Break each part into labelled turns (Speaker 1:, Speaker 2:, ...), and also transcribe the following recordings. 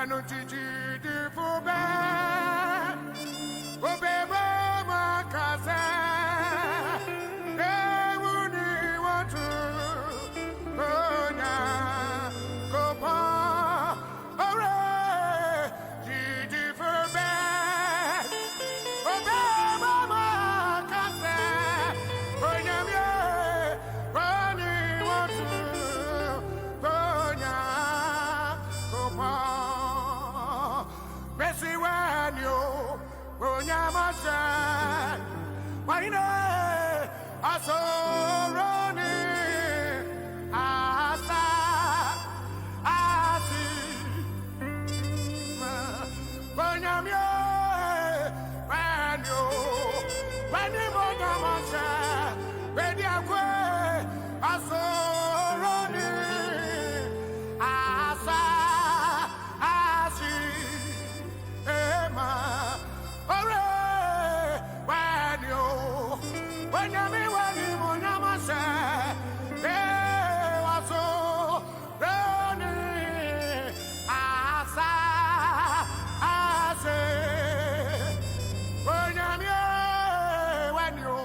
Speaker 1: Wanu tiji di fube, obeba makase. Dewuni watu, onya kopa, ore tiji fube, obeba makase. Onya mye, wani watu, onya kopa. Messi when you Onyamasa Waine Asoroni Asa Asi Onyamye when you Onyamasa Bediakwe Asoroni Asa Asi Ema, ore, when you monamase, was so running, asa, ase, when you,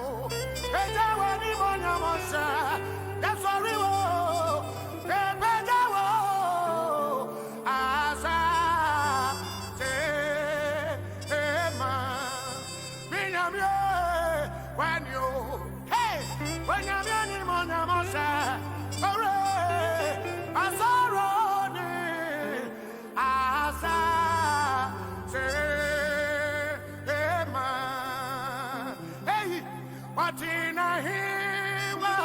Speaker 1: monamase, that's what we will, the better, asa. When you, hey, when you're in Monamosa, hooray, Azaroni, Asa, Sema, hey, what in a hima,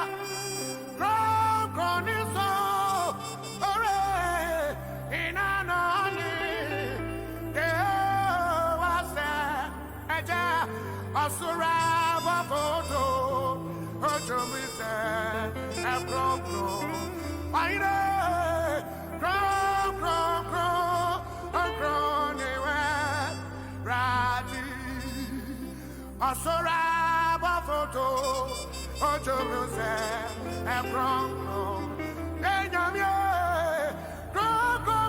Speaker 1: Roconiso, hooray, in an honey, there was that, Asuraba photo, Ojo Misa, a crocro, I know, crocro, a crony, Raji, Asuraba photo, Ojo Misa, a crocro, Enyamye, crocro,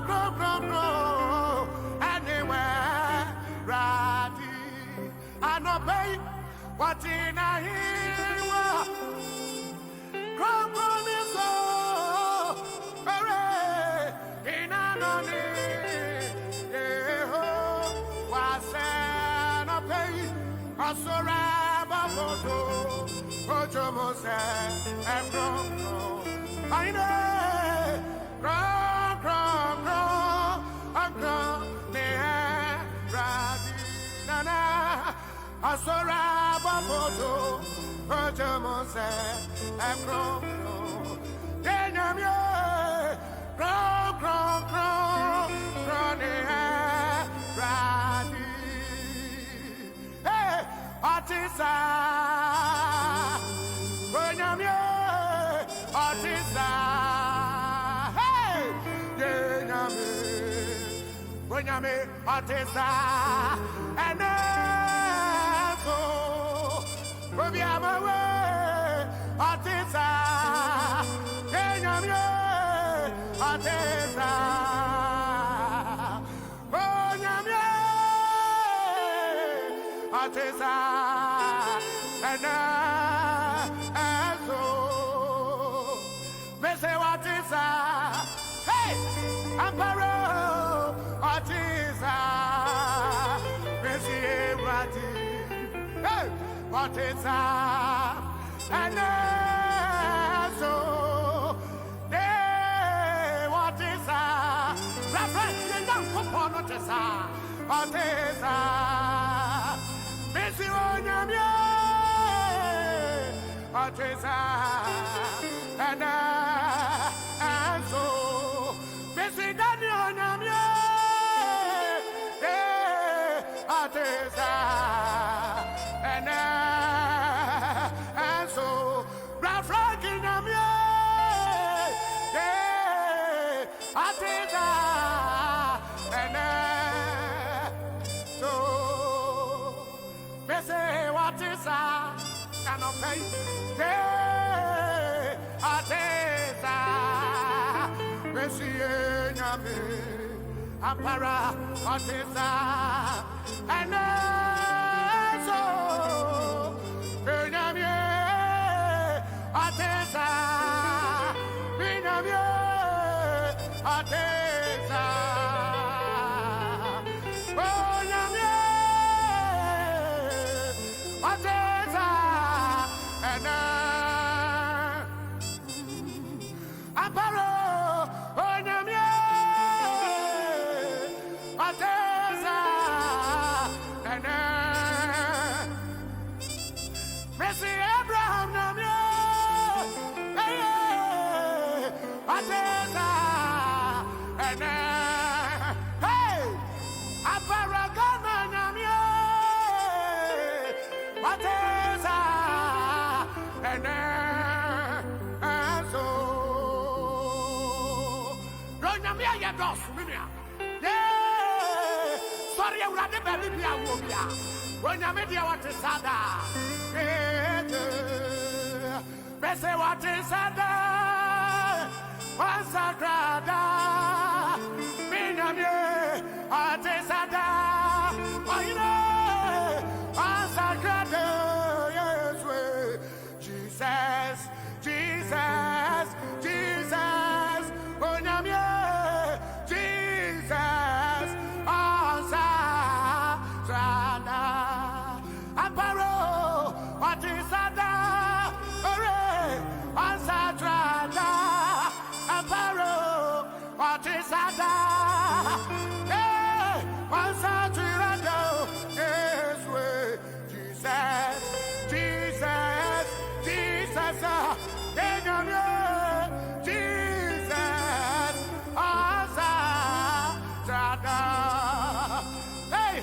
Speaker 1: anywhere, Raji. I know pay what in a hill. Come on, is all in an only. Was an a pay a soraba photo. Ojomose and Bronco. I know, Nana. Asoraba photo, Ojomose, and Croco. Denyamye, Crony, Brady. Hey, Artisa, Denyamye, Artisa. Hey, Denyamye, Artisa, and we have a way, Artisa, Enyamye, Artisa, Onyamye, Artisa, and so, Mese Artisa, hey, Amparo, Artisa, Mese Artisa. What is that? And so, what is that? Reflection don't come on, what is that? What is that? Missy Onyamye, what is that? And so, Missy Daniel Onyamye, what is that? And so, Ralph Rankin, I'm I did that, and so, they say, what is that? Cannot pay, I did that, Messi, Ampara, Otisa, and so, Benamie, Otisa, Benamie, Otisa, Benamie, Otisa, and Ampara, Benamie, Otisa, and Messi Abraham Namie, Otisa, and hey, Aparagana Namie, Otisa, and so Ronamia Yados, yeah, sorry, I would have never been a woman. When I met you, what is Sada? Bese what is Sada? Sagrada, Minamie, Artesada, Sagrada, yes, Jesus, Jesus, Jesus, Bonamie, Jesus, Sagrada, Amparo, Artesada, Sagrada. Amparo, Artisada, Sagrada, yes, Jesus, Jesus, Jesus, Jesus, Sagrada. Hey,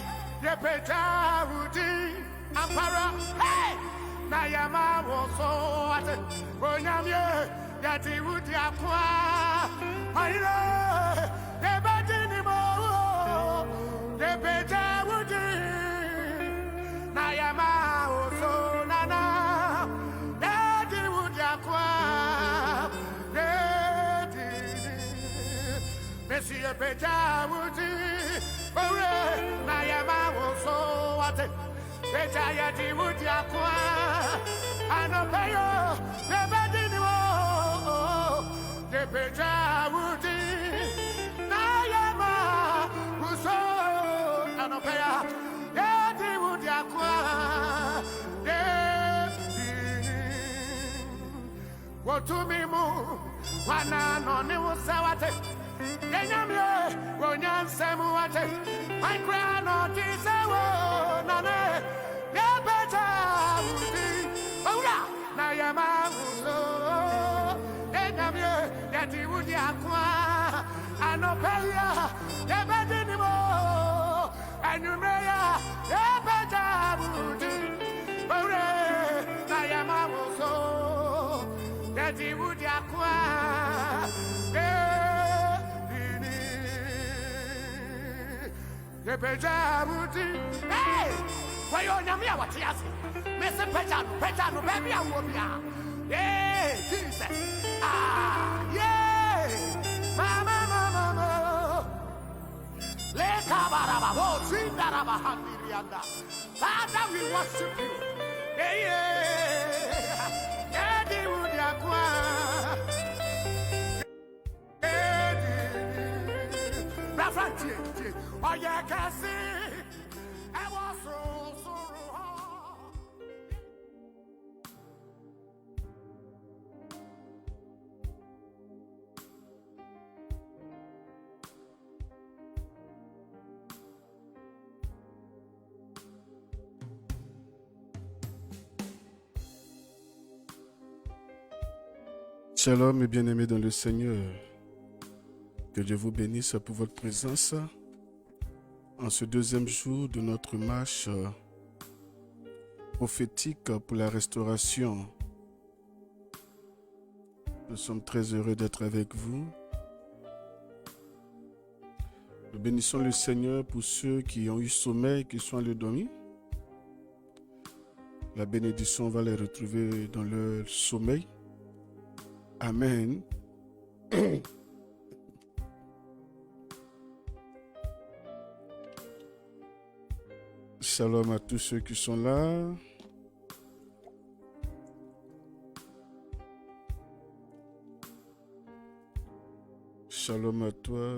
Speaker 1: ye peja udi, Amparo, hey, Nayama was so what, Yati would yakwa, I know, the Badinimo, the Beja would Nayama, so Nana, Daddy would yakwa, Monsieur Beja would Nayama, so what, Beja Yati would yakwa, I know, the Badinimo. The Beja Woody, Nayama, Muso, Anopea, Yadi Woody Aqua, what to me move, one on the Sawate, Yanamia, Ronyan Samuate, my grand or Tisawo, Nane, the Beja Woody, Ola, Nayama, Muso. Yati would yakwa, Anopea, the Badinimo, and you may have better woody, Ore, Nayama so, Yati would yakwa, the Beja woody, hey, why on Yamia what he has, Mr. Petano, baby, I will be out. Yeah, Jesus. Yeah. Mama. Leka baraba, oh, Zindaraba Handirianda. Father, we worship you. Yeah. Eddie Wudiakwa. Eddie. Rafranti. Oh, yeah, Cassie. I was so.
Speaker 2: Shalom et bien-aimés dans le Seigneur, que Dieu vous bénisse pour votre présence en ce deuxième jour de notre marche prophétique pour la restauration. Nous sommes très heureux d'être avec vous. Nous bénissons le Seigneur pour ceux qui ont eu sommeil, qui sont allés dormir. La bénédiction va les retrouver dans leur sommeil. Amen. Shalom à tous ceux qui sont là. Shalom à toi,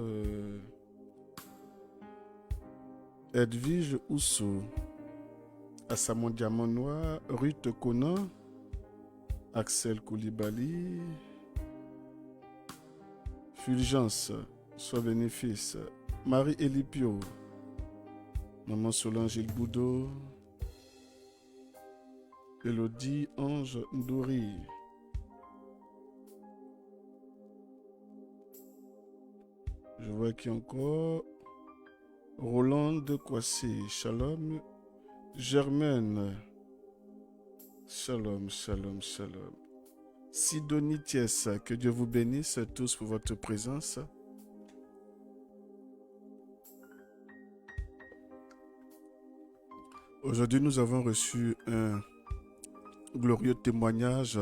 Speaker 2: Edwige Ousso, Assamon Diamonois, Ruth Conan, Axel Koulibaly, Fulgence, sois bénéfice, Marie Elipio, Maman Solange Ilboudo, Elodie Ange Ndouri. Je vois qu'il y a encore Roland Kwasi, Shalom, Germaine, Shalom, Shalom, Shalom. Sidonie Thiès, que Dieu vous bénisse tous pour votre présence. Aujourd'hui, nous avons reçu un glorieux témoignage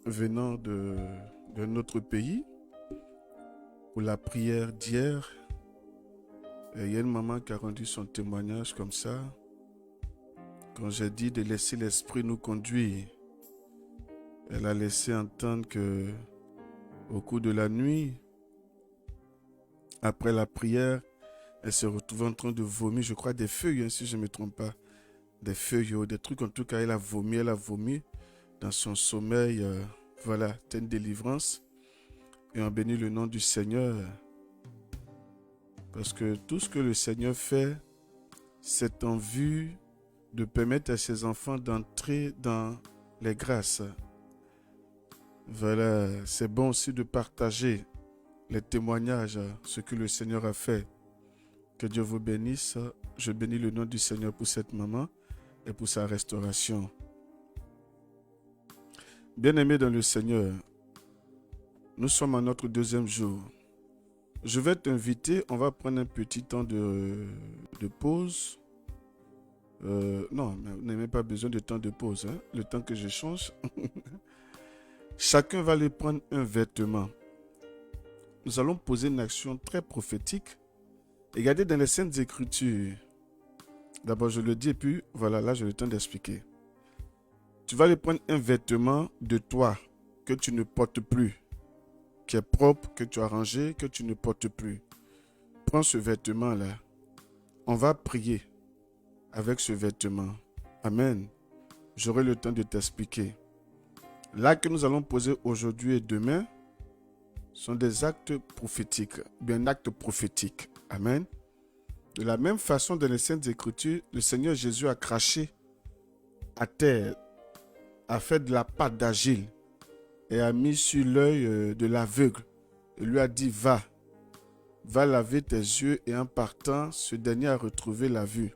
Speaker 2: venant de notre pays pour la prière d'hier. Il y a une maman qui a rendu son témoignage comme ça. Quand j'ai dit de laisser l'esprit nous conduire, elle a laissé entendre que au cours de la nuit, après la prière, elle se retrouvait en train de vomir, je crois des feuilles, si je ne me trompe pas, des feuilles ou des trucs. En tout cas, elle a vomi dans son sommeil. Voilà, c'était une délivrance. Et on bénit le nom du Seigneur. Parce que tout ce que le Seigneur fait, c'est en vue de permettre à ses enfants d'entrer dans les grâces. Voilà, c'est bon aussi de partager les témoignages, ce que le Seigneur a fait. Que Dieu vous bénisse. Je bénis le nom du Seigneur pour cette maman et pour sa restauration. Bien-aimés dans le Seigneur, nous sommes à notre deuxième jour. Je vais t'inviter, on va prendre un petit temps de pause. Non, vous n'avez pas besoin de temps de pause, hein, le temps que je change. Chacun va aller prendre un vêtement. Nous allons poser une action très prophétique. Regardez dans les Saintes Écritures. D'abord, je le dis et puis, voilà, là, j'ai le temps d'expliquer. Tu vas aller prendre un vêtement de toi que tu ne portes plus, qui est propre, que tu as rangé, que tu ne portes plus. Prends ce vêtement-là. On va prier avec ce vêtement. Amen. J'aurai le temps de t'expliquer. L'acte que nous allons poser aujourd'hui et demain sont des actes prophétiques, bien actes prophétiques. Amen. De la même façon, dans les Saintes Écritures, le Seigneur Jésus a craché à terre, a fait de la pâte d'argile et a mis sur l'œil de l'aveugle. Il lui a dit, va laver tes yeux, et en partant, ce dernier a retrouvé la vue.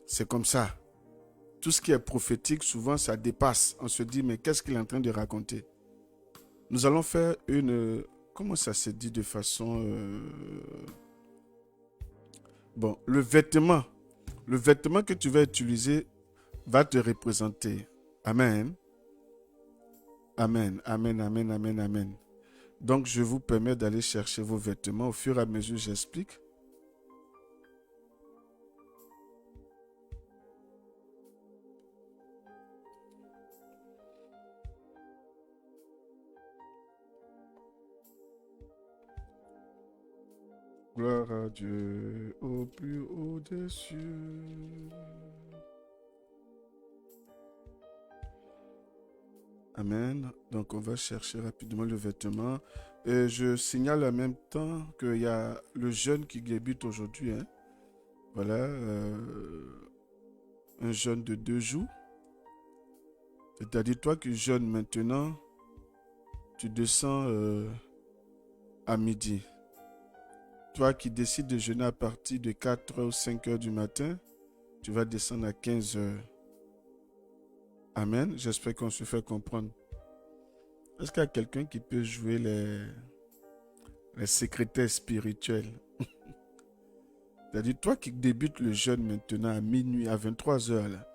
Speaker 2: C'est comme ça. Tout ce qui est prophétique, souvent, ça dépasse. On se dit, mais qu'est-ce qu'il est en train de raconter? Nous allons faire une... Comment ça se dit de façon... Bon, le vêtement que tu vas utiliser va te représenter. Amen. Amen, amen, amen, amen, amen. Donc, je vous permets d'aller chercher vos vêtements. Au fur et à mesure, j'explique. Gloire à Dieu au plus haut des cieux. Amen. Donc, on va chercher rapidement le vêtement. Et je signale en même temps qu'il y a le jeûne qui débute aujourd'hui. Hein. Voilà. Un jeûne de 2 jours. C'est-à-dire, toi qui jeûnes maintenant, tu descends à midi. Toi qui décides de jeûner à partir de 4h ou 5h du matin, tu vas descendre à 15h. Amen. J'espère qu'on se fait comprendre. Est-ce qu'il y a quelqu'un qui peut jouer les secrétaires spirituels? C'est-à-dire, toi qui débutes le jeûne maintenant à minuit, à 23h, là,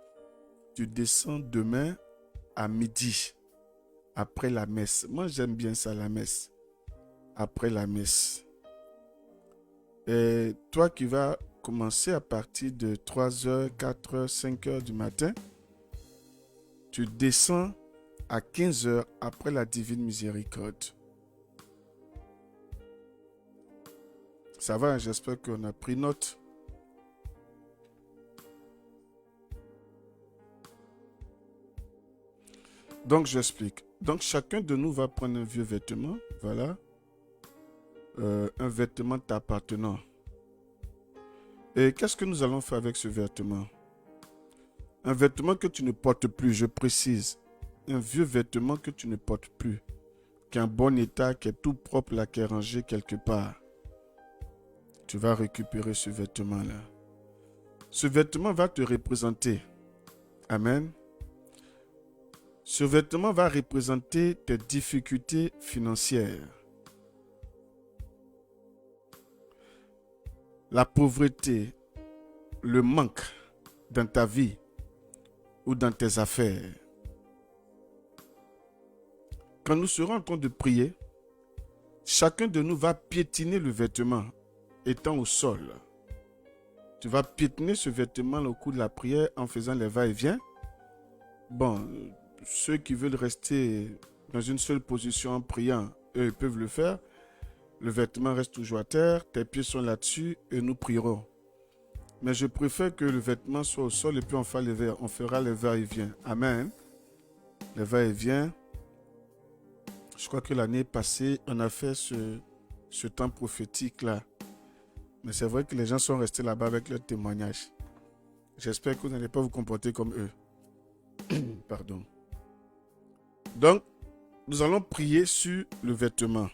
Speaker 2: tu descends demain à midi, après la messe. Moi, j'aime bien ça, la messe. Après la messe. Et toi qui vas commencer à partir de 3h, 4h, 5h du matin. Tu descends à 15h après la divine miséricorde. Ça va, j'espère qu'on a pris note. Donc, j'explique. Donc, chacun de nous va prendre un vieux vêtement. Voilà. Un vêtement t'appartenant. Et qu'est-ce que nous allons faire avec ce vêtement? Un vêtement que tu ne portes plus, je précise. Un vieux vêtement que tu ne portes plus. Qui est en bon état, qui est tout propre, là, qui est rangé quelque part. Tu vas récupérer ce vêtement-là. Ce vêtement va te représenter. Amen. Ce vêtement va représenter tes difficultés financières. La pauvreté, le manque dans ta vie ou dans tes affaires. Quand nous serons en train de prier, chacun de nous va piétiner le vêtement étant au sol. Tu vas piétiner ce vêtement au cours de la prière en faisant les va-et-vient. Bon, ceux qui veulent rester dans une seule position en priant, eux, ils peuvent le faire. Le vêtement reste toujours à terre, tes pieds sont là-dessus et nous prierons. Mais je préfère que le vêtement soit au sol et puis on fera les va-et-vient. Amen. Les va-et-vient. Je crois que l'année passée, on a fait ce temps prophétique-là. Mais c'est vrai que les gens sont restés là-bas avec leur témoignage. J'espère que vous n'allez pas vous comporter comme eux. Pardon. Donc, nous allons prier sur le vêtement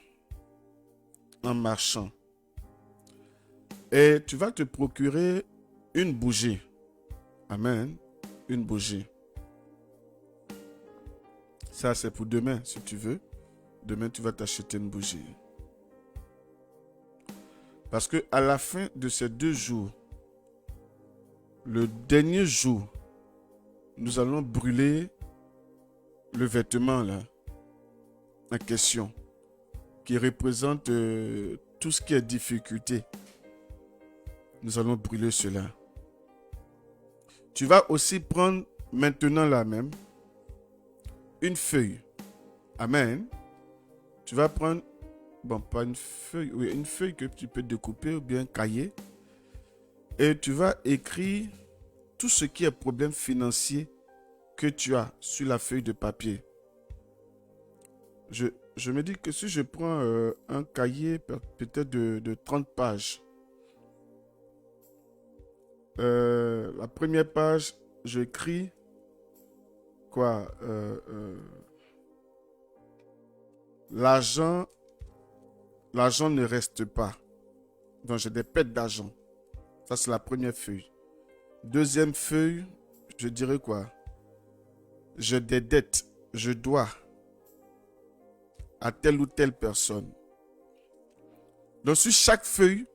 Speaker 2: en marchant. Et tu vas te procurer une bougie. Amen. Une bougie. Ça, c'est pour demain, si tu veux. Demain, tu vas t'acheter une bougie. Parce que à la fin de ces 2 jours, le dernier jour, nous allons brûler le vêtement là, en question, qui représente tout ce qui est difficulté. Nous allons brûler cela. Tu vas aussi prendre maintenant là même une feuille. Amen. Tu vas prendre, bon, pas une feuille, oui, une feuille que tu peux découper ou bien un cahier. Et tu vas écrire tout ce qui est problème financier que tu as sur la feuille de papier. Je me dis que si je prends un cahier peut-être de 30 pages, la première page, j'écris quoi? L'argent ne reste pas. Donc j'ai des pertes d'argent. Ça, c'est la première feuille. Deuxième feuille, je dirais quoi? J'ai des dettes. Je dois à telle ou telle personne. Donc sur chaque feuille,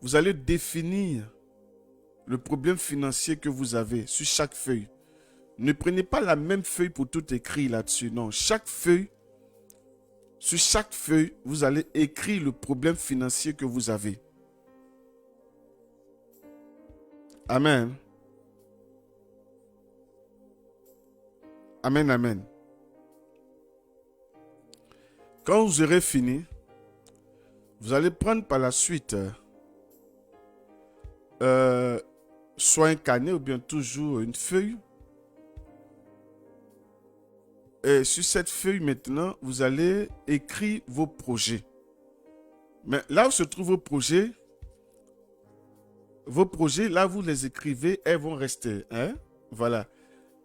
Speaker 2: vous allez définir le problème financier que vous avez sur chaque feuille. Ne prenez pas la même feuille pour tout écrire là-dessus. Non, chaque feuille, sur chaque feuille, vous allez écrire le problème financier que vous avez. Amen. Amen, amen. Quand vous aurez fini, vous allez prendre par la suite soit un carnet ou bien toujours une feuille. Et sur cette feuille maintenant, vous allez écrire vos projets. Mais là où se trouvent vos projets, là vous les écrivez, elles vont rester. Hein? Voilà.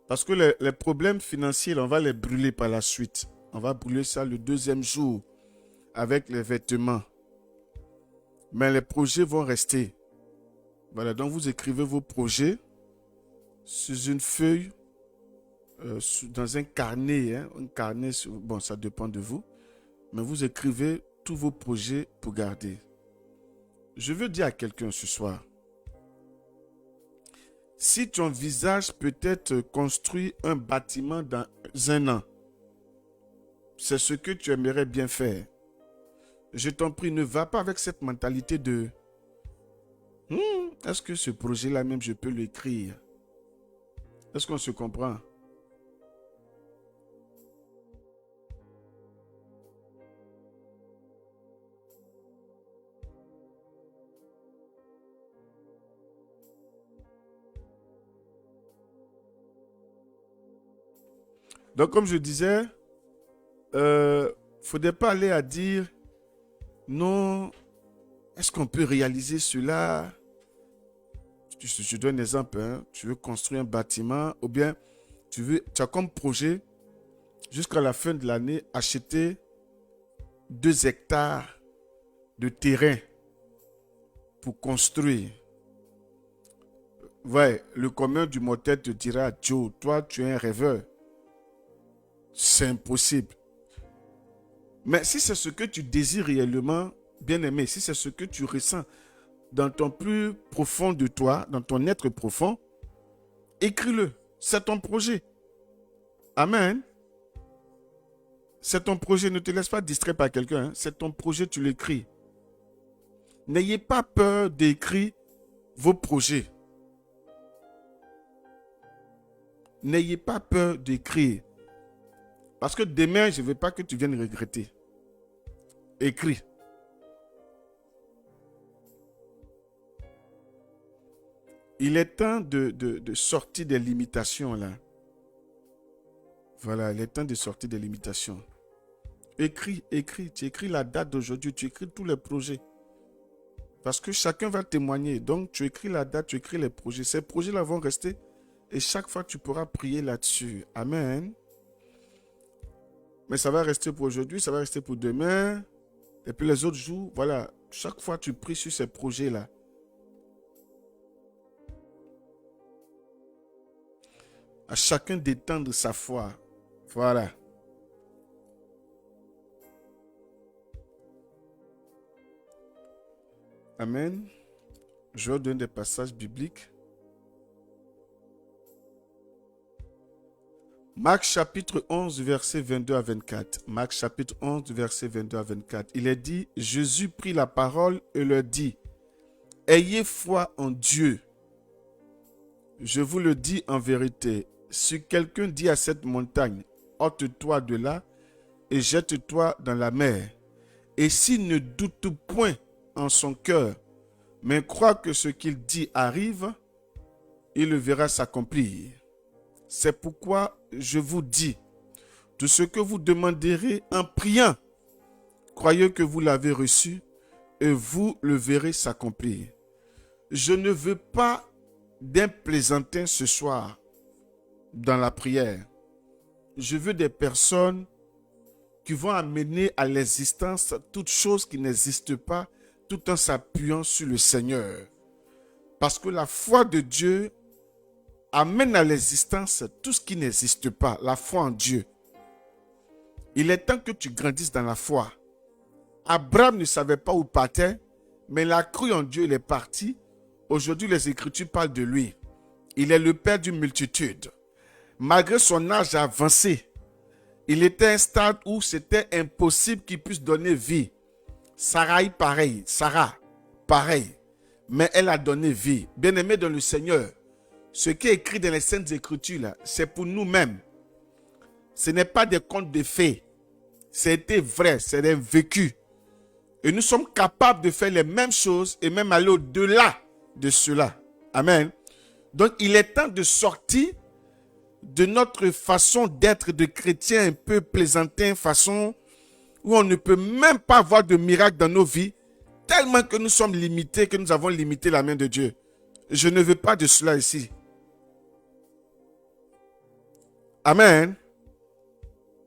Speaker 2: Parce que les problèmes financiers, on va les brûler par la suite. On va brûler ça le 2e jour avec les vêtements. Mais les projets vont rester. Voilà, donc vous écrivez vos projets sur une feuille, dans un carnet. Hein, un carnet, bon, ça dépend de vous. Mais vous écrivez tous vos projets pour garder. Je veux dire à quelqu'un ce soir, si tu envisages peut-être construire un bâtiment dans 1 an, c'est ce que tu aimerais bien faire. Je t'en prie, ne va pas avec cette mentalité de est-ce que ce projet-là même, je peux l'écrire? Est-ce qu'on se comprend? Donc, comme je disais, faudrait pas aller à dire non, est-ce qu'on peut réaliser cela? Je donne un exemple, hein. Tu veux construire un bâtiment ou bien tu as comme projet jusqu'à la fin de l'année acheter 2 hectares de terrain pour construire. Ouais, le commun du mortel te dira, Joe, toi tu es un rêveur. C'est impossible. Mais si c'est ce que tu désires réellement, bien aimé, si c'est ce que tu ressens dans ton plus profond de toi, dans ton être profond, écris-le. C'est ton projet. Amen. C'est ton projet. Ne te laisse pas distraire par quelqu'un. Hein. C'est ton projet, tu l'écris. N'ayez pas peur d'écrire vos projets. N'ayez pas peur d'écrire. Parce que demain, je ne veux pas que tu viennes regretter. Écris. Il est temps de sortir des limitations là. Voilà, il est temps de sortir des limitations. Écris. Tu écris la date d'aujourd'hui, tu écris tous les projets. Parce que chacun va témoigner. Donc, tu écris la date, tu écris les projets. Ces projets-là vont rester et chaque fois, tu pourras prier là-dessus. Amen. Mais ça va rester pour aujourd'hui, ça va rester pour demain. Et puis les autres jours, voilà. Chaque fois, tu pries sur ces projets-là. À chacun d'étendre sa foi. Voilà. Amen. Je vais donner des passages bibliques. Marc chapitre 11, verset 22 à 24. Marc chapitre 11, verset 22 à 24. Il est dit, Jésus prit la parole et leur dit, ayez foi en Dieu. Je vous le dis en vérité, si quelqu'un dit à cette montagne, ôte-toi de là et jette-toi dans la mer, et s'il ne doute point en son cœur, mais croit que ce qu'il dit arrive, il le verra s'accomplir. C'est pourquoi je vous dis, de ce que vous demanderez en priant, croyez que vous l'avez reçu et vous le verrez s'accomplir. Je ne veux pas d'un plaisantin ce soir dans la prière. Je veux des personnes qui vont amener à l'existence toute chose qui n'existe pas, tout en s'appuyant sur le Seigneur. Parce que la foi de Dieu amène à l'existence tout ce qui n'existe pas, la foi en Dieu. Il est temps que tu grandisses dans la foi. Abraham ne savait pas où partait, mais il a cru en Dieu, il est parti. Aujourd'hui, les Écritures parlent de lui. Il est le père d'une multitude. Malgré son âge avancé, il était à un stade où c'était impossible qu'il puisse donner vie. Sarah, pareil. Mais elle a donné vie. Bien-aimé dans le Seigneur, ce qui est écrit dans les Saintes Écritures, là, c'est pour nous-mêmes. Ce n'est pas des contes de fées. C'était vrai, c'est des vécus. Et nous sommes capables de faire les mêmes choses et même aller au-delà de cela. Amen. Donc, il est temps de sortir de notre façon d'être de chrétien un peu plaisantin, façon où on ne peut même pas voir de miracle dans nos vies, tellement que nous sommes limités, que nous avons limité la main de Dieu. Je ne veux pas de cela ici. Amen.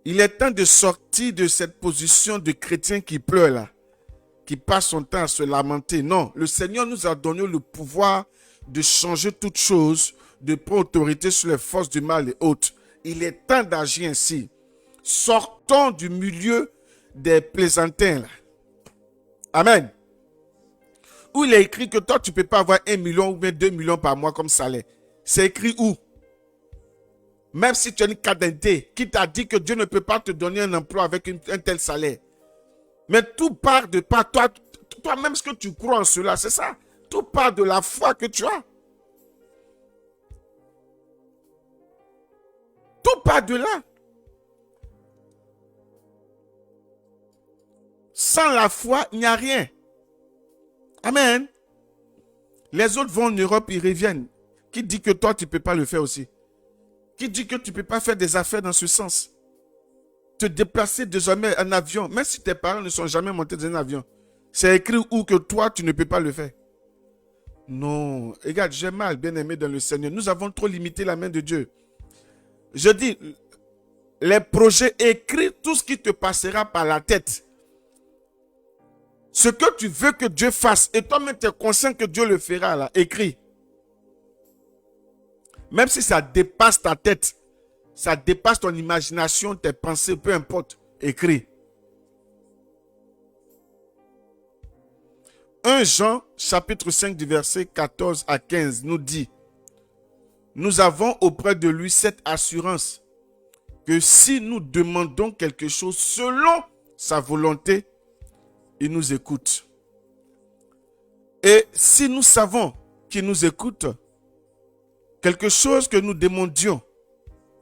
Speaker 2: Il est temps de sortir de cette position de chrétien qui pleure là, qui passe son temps à se lamenter. Non, le Seigneur nous a donné le pouvoir de changer toutes choses, de prendre autorité sur les forces du mal et autres. Il est temps d'agir ainsi. Sortons du milieu des plaisantins là. Amen. Où il est écrit que toi tu ne peux pas avoir 1 million ou bien 2 millions par mois comme salaire. C'est écrit où? Même si tu as une carte d'identité, qui t'a dit que Dieu ne peut pas te donner un emploi avec un tel salaire. Mais tout part de par toi, toi-même ce que tu crois en cela, c'est ça. Tout part de la foi que tu as. Tout part de là. Sans la foi, il n'y a rien. Amen. Les autres vont en Europe, ils reviennent. Qui dit que toi, tu ne peux pas le faire aussi? Qui dit que tu ne peux pas faire des affaires dans ce sens? Te déplacer désormais en avion, même si tes parents ne sont jamais montés dans un avion. C'est écrit où que toi, tu ne peux pas le faire. Non. Regarde, j'ai mal, bien aimé dans le Seigneur. Nous avons trop limité la main de Dieu. Je dis, les projets, écris tout ce qui te passera par la tête. Ce que tu veux que Dieu fasse, et toi-même tu es conscient que Dieu le fera, là, écris. Même si ça dépasse ta tête, ça dépasse ton imagination, tes pensées, peu importe, écris. 1 Jean, chapitre 5, du verset 14 à 15, nous dit, nous avons auprès de lui cette assurance que si nous demandons quelque chose selon sa volonté, il nous écoute. Et si nous savons qu'il nous écoute, quelque chose que nous demandions,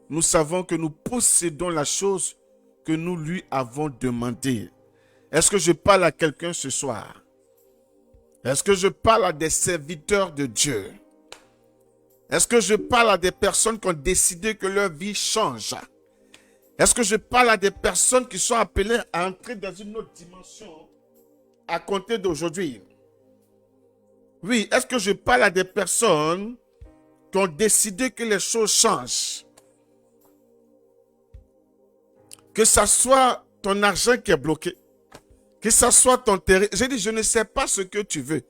Speaker 2: nous savons que nous possédons la chose que nous lui avons demandée. Est-ce que je parle à quelqu'un ce soir? Est-ce que je parle à des serviteurs de Dieu? Est-ce que je parle à des personnes qui ont décidé que leur vie change? Est-ce que je parle à des personnes qui sont appelées à entrer dans une autre dimension à compter d'aujourd'hui? Oui, est-ce que je parle à des personnes qui ont décidé que les choses changent? Que ça soit ton argent qui est bloqué, que ça soit ton terrain. J'ai dit, je ne sais pas ce que tu veux.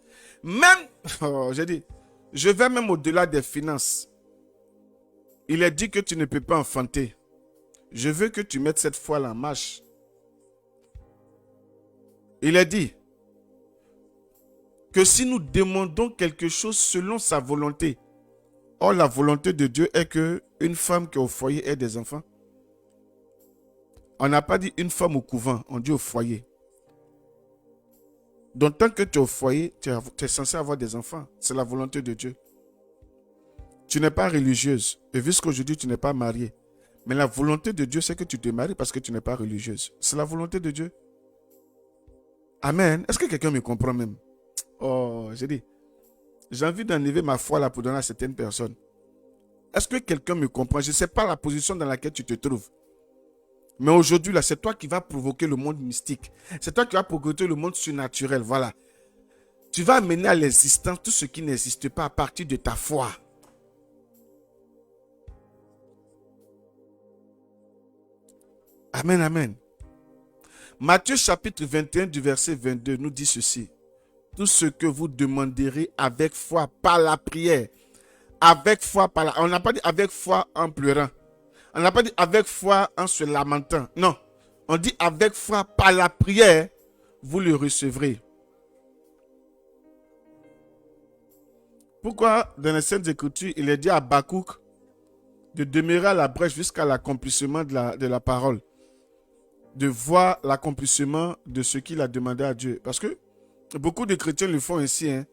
Speaker 2: Même, j'ai dit, je vais même au-delà des finances. Il est dit que tu ne peux pas enfanter. Je veux que tu mettes cette foi-là en marche. Il est dit que si nous demandons quelque chose selon sa volonté, or la volonté de Dieu est que une femme qui est au foyer ait des enfants. On n'a pas dit une femme au couvent, on dit au foyer. Donc tant que tu es au foyer, tu es censé avoir des enfants. C'est la volonté de Dieu. Tu n'es pas religieuse. Et vu ce qu'aujourd'hui tu n'es pas mariée. Mais la volonté de Dieu, c'est que tu te maries parce que tu n'es pas religieuse. C'est la volonté de Dieu. Amen. Est-ce que quelqu'un me comprend même? Oh, j'ai envie d'enlever ma foi là pour donner à certaines personnes. Est-ce que quelqu'un me comprend? Je ne sais pas la position dans laquelle tu te trouves. Mais aujourd'hui, là, c'est toi qui vas provoquer le monde mystique. C'est toi qui vas provoquer le monde surnaturel. Voilà. Tu vas amener à l'existence tout ce qui n'existe pas à partir de ta foi. Amen, amen. Matthieu chapitre 21 du verset 22 nous dit ceci. Tout ce que vous demanderez avec foi par la prière. Avec foi par la... On n'a pas dit avec foi en pleurant. On n'a pas dit avec foi en se lamentant. Non. On dit avec foi par la prière, vous le recevrez. Pourquoi dans les Saintes Écritures, il est dit à Habakkuk de demeurer à la brèche jusqu'à l'accomplissement de la parole. De voir l'accomplissement de ce qu'il a demandé à Dieu. Parce que beaucoup de chrétiens le font ainsi. Hein.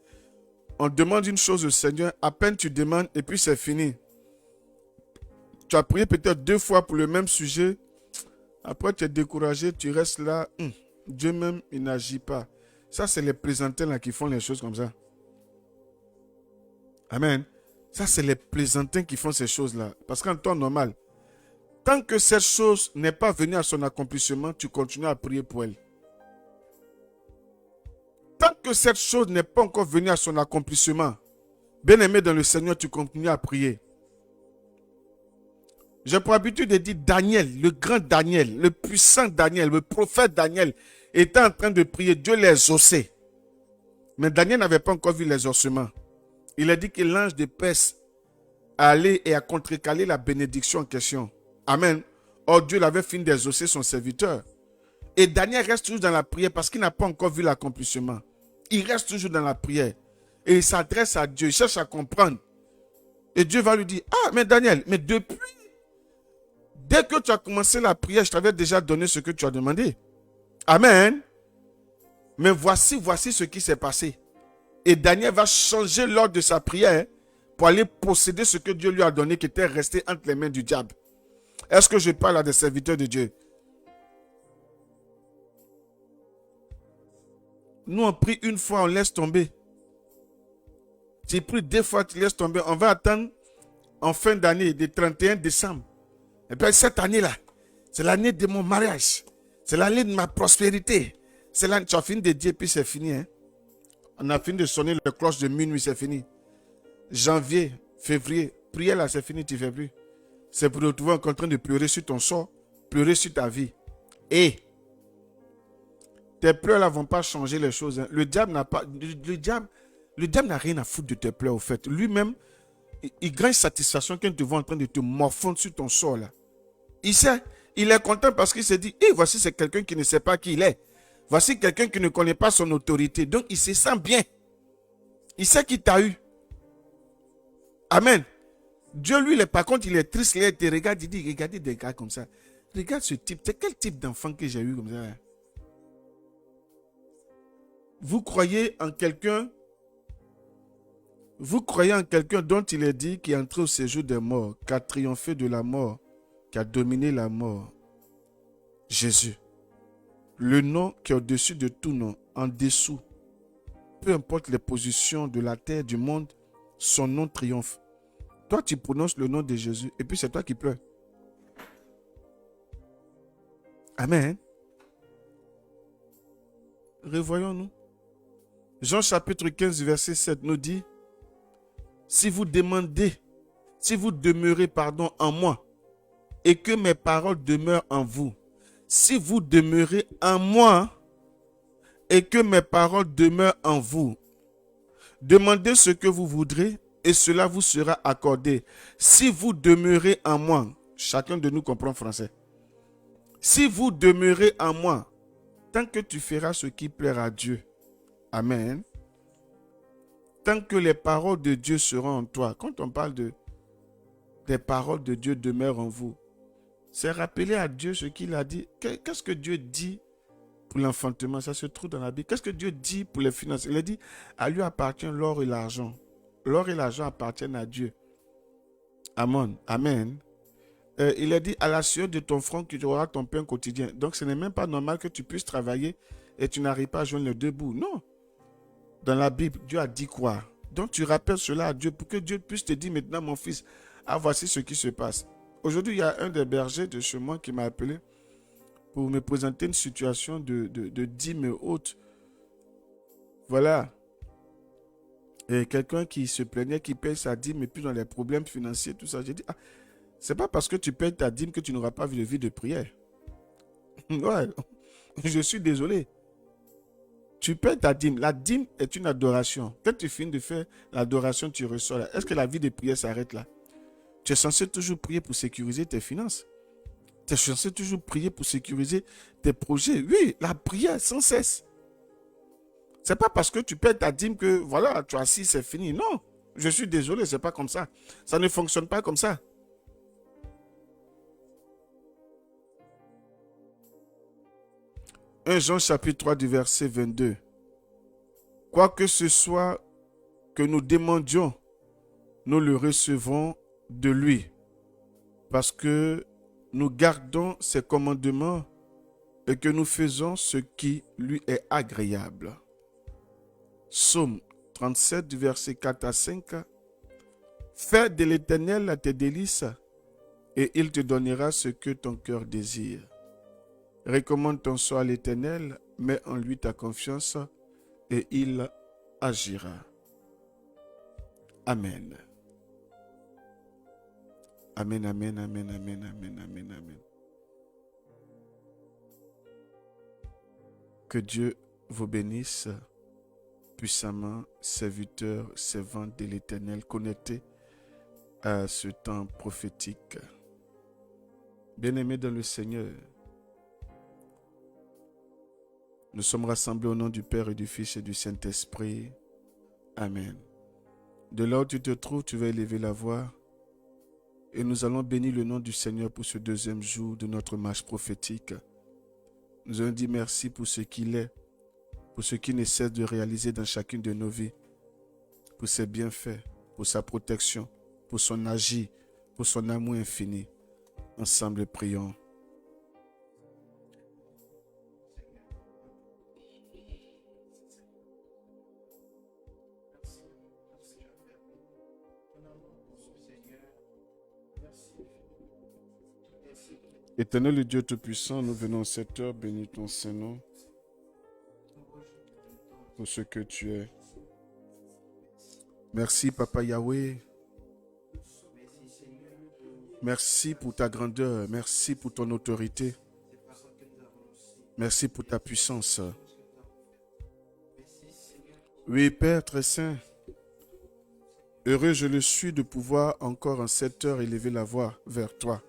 Speaker 2: On demande une chose au Seigneur, à peine tu demandes et puis c'est fini. Tu as prié peut-être 2 fois pour le même sujet. Après, tu es découragé, tu restes là. Dieu même, il n'agit pas. Ça, c'est les plaisantins là qui font les choses comme ça. Amen. Ça, c'est les plaisantins qui font ces choses-là. Parce qu'en temps normal, tant que cette chose n'est pas venue à son accomplissement, tu continues à prier pour elle. Tant que cette chose n'est pas encore venue à son accomplissement, bien-aimé dans le Seigneur, tu continues à prier. J'ai pour habitude de dire Daniel, le grand Daniel, le puissant Daniel, le prophète Daniel, était en train de prier. Dieu les exauçait. Mais Daniel n'avait pas encore vu l'exaucement. Il a dit que l'ange de paix allait et a contrecarré la bénédiction en question. Amen. Or Dieu l'avait fini d'exaucer son serviteur. Et Daniel reste toujours dans la prière parce qu'il n'a pas encore vu l'accomplissement. Il reste toujours dans la prière. Et il s'adresse à Dieu, il cherche à comprendre. Et Dieu va lui dire, ah mais Daniel, mais depuis... Dès que tu as commencé la prière, je t'avais déjà donné ce que tu as demandé. Amen. Mais voici ce qui s'est passé. Et Daniel va changer l'ordre de sa prière pour aller posséder ce que Dieu lui a donné qui était resté entre les mains du diable. Est-ce que je parle à des serviteurs de Dieu? Nous, on prie une fois, on laisse tomber. Tu pries 2 fois, tu laisses tomber. On va attendre en fin d'année, le 31 décembre. Et puis cette année-là, c'est l'année de mon mariage. C'est l'année de ma prospérité. C'est l'année, tu as fini de dire, puis c'est fini. Hein? On a fini de sonner le cloche de minuit, c'est fini. Janvier, février, prière là, c'est fini, tu ne fais plus. C'est pour te retrouver en train de pleurer sur ton sort, pleurer sur ta vie. Et tes pleurs là ne vont pas changer les choses. Hein. Le diable n'a rien à foutre de tes pleurs au fait. Lui-même, il gagne satisfaction quand tu vois en train de te morfondre sur ton sort là. Il sait, il est content parce qu'il se dit, voici c'est quelqu'un qui ne sait pas qui il est. Voici quelqu'un qui ne connaît pas son autorité. Donc il se sent bien. Il sait qu'il t'a eu. Amen. Dieu, lui, par contre, il est triste. Il te regarde, il dit, regardez des gars comme ça. Regarde ce type. C'est quel type d'enfant que j'ai eu comme ça? Vous croyez en quelqu'un dont il est dit qu'il est entré au séjour des morts, qui a triomphé de la mort, qui a dominé la mort. Jésus. Le nom qui est au-dessus de tout nom, en dessous. Peu importe les positions de la terre, du monde, son nom triomphe. Toi, tu prononces le nom de Jésus et puis c'est toi qui pleures. Amen. Revoyons-nous. Jean chapitre 15, verset 7 nous dit, si vous demeurez, en moi, et que mes paroles demeurent en vous, si vous demeurez en moi, et que mes paroles demeurent en vous, demandez ce que vous voudrez, et cela vous sera accordé. Si vous demeurez en moi, chacun de nous comprend français. Si vous demeurez en moi, tant que tu feras ce qui plaira à Dieu. Amen. Tant que les paroles de Dieu seront en toi. Quand on parle des paroles de Dieu demeurent en vous, c'est rappeler à Dieu ce qu'il a dit. Qu'est-ce que Dieu dit pour l'enfantement? Ça se trouve dans la Bible. Qu'est-ce que Dieu dit pour les finances? Il a dit, à lui appartient l'or et l'argent. L'or et l'argent appartiennent à Dieu. Amen. Amen. Il a dit, à la sueur de ton front, tu auras ton pain quotidien. Donc, ce n'est même pas normal que tu puisses travailler et tu n'arrives pas à joindre les deux bouts. Non. Dans la Bible, Dieu a dit quoi? Donc, tu rappelles cela à Dieu pour que Dieu puisse te dire maintenant, mon fils, voici ce qui se passe. Aujourd'hui, il y a un des bergers de chez moi qui m'a appelé pour me présenter une situation de dîme haute. Voilà. Et quelqu'un qui se plaignait, qui paye sa dîme et puis dans les problèmes financiers, tout ça. J'ai dit, c'est pas parce que tu payes ta dîme que tu n'auras pas de vie de prière. Ouais, je suis désolé. Tu payes ta dîme. La dîme est une adoration. Quand tu finis de faire l'adoration, tu ressors là. Est-ce que la vie de prière s'arrête là? Tu es censé toujours prier pour sécuriser tes finances. Tu es censé toujours prier pour sécuriser tes projets. Oui, la prière sans cesse. C'est pas parce que tu payes ta dîme que voilà, tu es assis, c'est fini. Non, je suis désolé, c'est pas comme ça. Ça ne fonctionne pas comme ça. « 1 Jean chapitre 3 du verset 22. Quoi que ce soit que nous demandions, nous le recevons de lui, parce que nous gardons ses commandements et que nous faisons ce qui lui est agréable. » Psaume 37 du verset 4 à 5. Fais de l'Éternel tes délices et il te donnera ce que ton cœur désire. Recommande ton sort à l'Éternel, mets en lui ta confiance et il agira. Amen. Amen, amen, amen, amen, amen, amen, amen. Que Dieu vous bénisse puissamment, serviteurs, servantes de l'Éternel, connectés à ce temps prophétique. Bien-aimés dans le Seigneur, nous sommes rassemblés au nom du Père et du Fils et du Saint-Esprit. Amen. De là où tu te trouves, tu vas élever la voix et nous allons bénir le nom du Seigneur pour ce deuxième jour de notre marche prophétique. Nous allons dire merci pour ce qu'il est, pour ce qu'il ne cesse de réaliser dans chacune de nos vies. pour ses bienfaits, pour sa protection, pour son agir, pour son amour infini. Ensemble, prions. Éternel Dieu Tout-Puissant, nous venons à cette heure, bénis ton Saint-Nom pour ce que tu es. Merci, Papa Yahweh. Merci pour ta grandeur. Merci pour ton autorité. Merci pour ta puissance. Oui, Père très saint, heureux je le suis de pouvoir encore en cette heure élever la voix vers toi.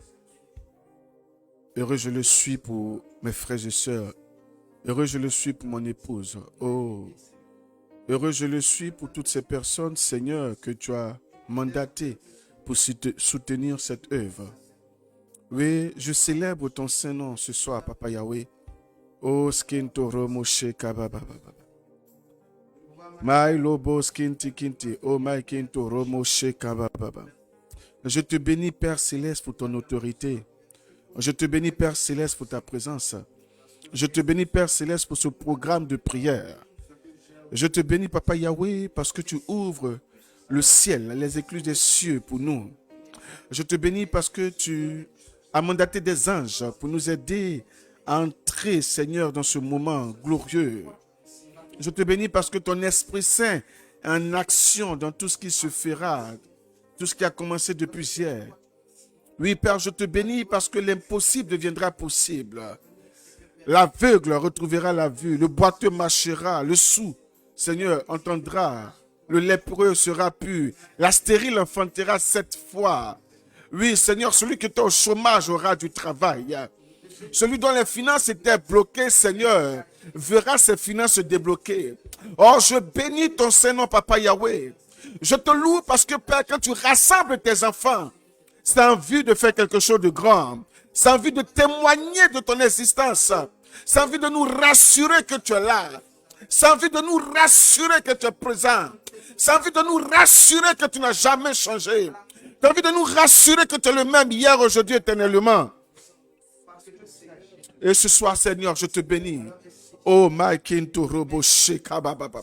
Speaker 2: Heureux je le suis pour mes frères et sœurs. Heureux je le suis pour mon épouse. Oh, heureux je le suis pour toutes ces personnes, Seigneur, que tu as mandatées pour soutenir cette œuvre. Oui, je célèbre ton Saint-Nom ce soir, Papa Yahweh. Oh, skintoro moshe kabababa. My lobo skinti kinti. Oh, my kintoro moshe kabababa. Je te bénis, Père Céleste, pour ton autorité. Je te bénis, Père Céleste, pour ta présence. Je te bénis, Père Céleste, pour ce programme de prière. Je te bénis, Papa Yahweh, parce que tu ouvres le ciel, les écluses des cieux pour nous. Je te bénis parce que tu as mandaté des anges pour nous aider à entrer, Seigneur, dans ce moment glorieux. Je te bénis parce que ton Esprit Saint est en action dans tout ce qui se fera, tout ce qui a commencé depuis hier. Oui, Père, je te bénis parce que l'impossible deviendra possible. L'aveugle retrouvera la vue, le boiteux marchera, le sourd, Seigneur, entendra, le lépreux sera pur, la stérile enfantera 7 fois. Oui, Seigneur, celui qui est au chômage aura du travail. Celui dont les finances étaient bloquées, Seigneur, verra ses finances se débloquer. Oh, je bénis ton Saint-Nom, Papa Yahweh. Je te loue parce que, Père, quand tu rassembles tes enfants, c'est en vue de faire quelque chose de grand. C'est en vue de témoigner de ton existence. C'est en vue de nous rassurer que tu es là. C'est en vue de nous rassurer que tu es présent. C'est en vue de nous rassurer que tu n'as jamais changé. C'est en vue de nous rassurer que tu es le même hier, aujourd'hui, éternellement. Et ce soir, Seigneur, je te bénis. Oh, my kinto robo shekabababa.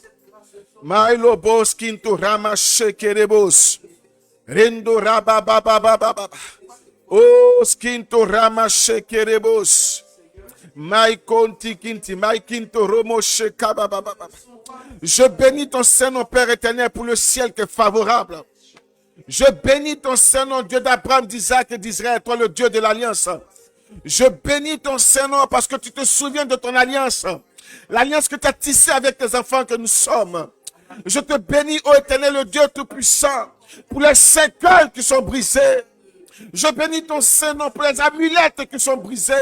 Speaker 2: My lobos kinto rama shekerebos. Rendo rabababababa. Oh, skinto rama shekerebos. My konti kinti, my kinto romo shekabababa. Je bénis ton Saint-Nom, Père éternel, pour le ciel qui est favorable. Je bénis ton Saint-Nom, Dieu d'Abraham, d'Isaac et d'Israël, toi le Dieu de l'Alliance. Je bénis ton Saint-Nom parce que tu te souviens de ton alliance. L'alliance que tu as tissée avec tes enfants que nous sommes. Je te bénis, ô éternel, le Dieu Tout-Puissant, pour les cercueils qui sont brisés. Je bénis ton Saint-Nom pour les amulettes qui sont brisées.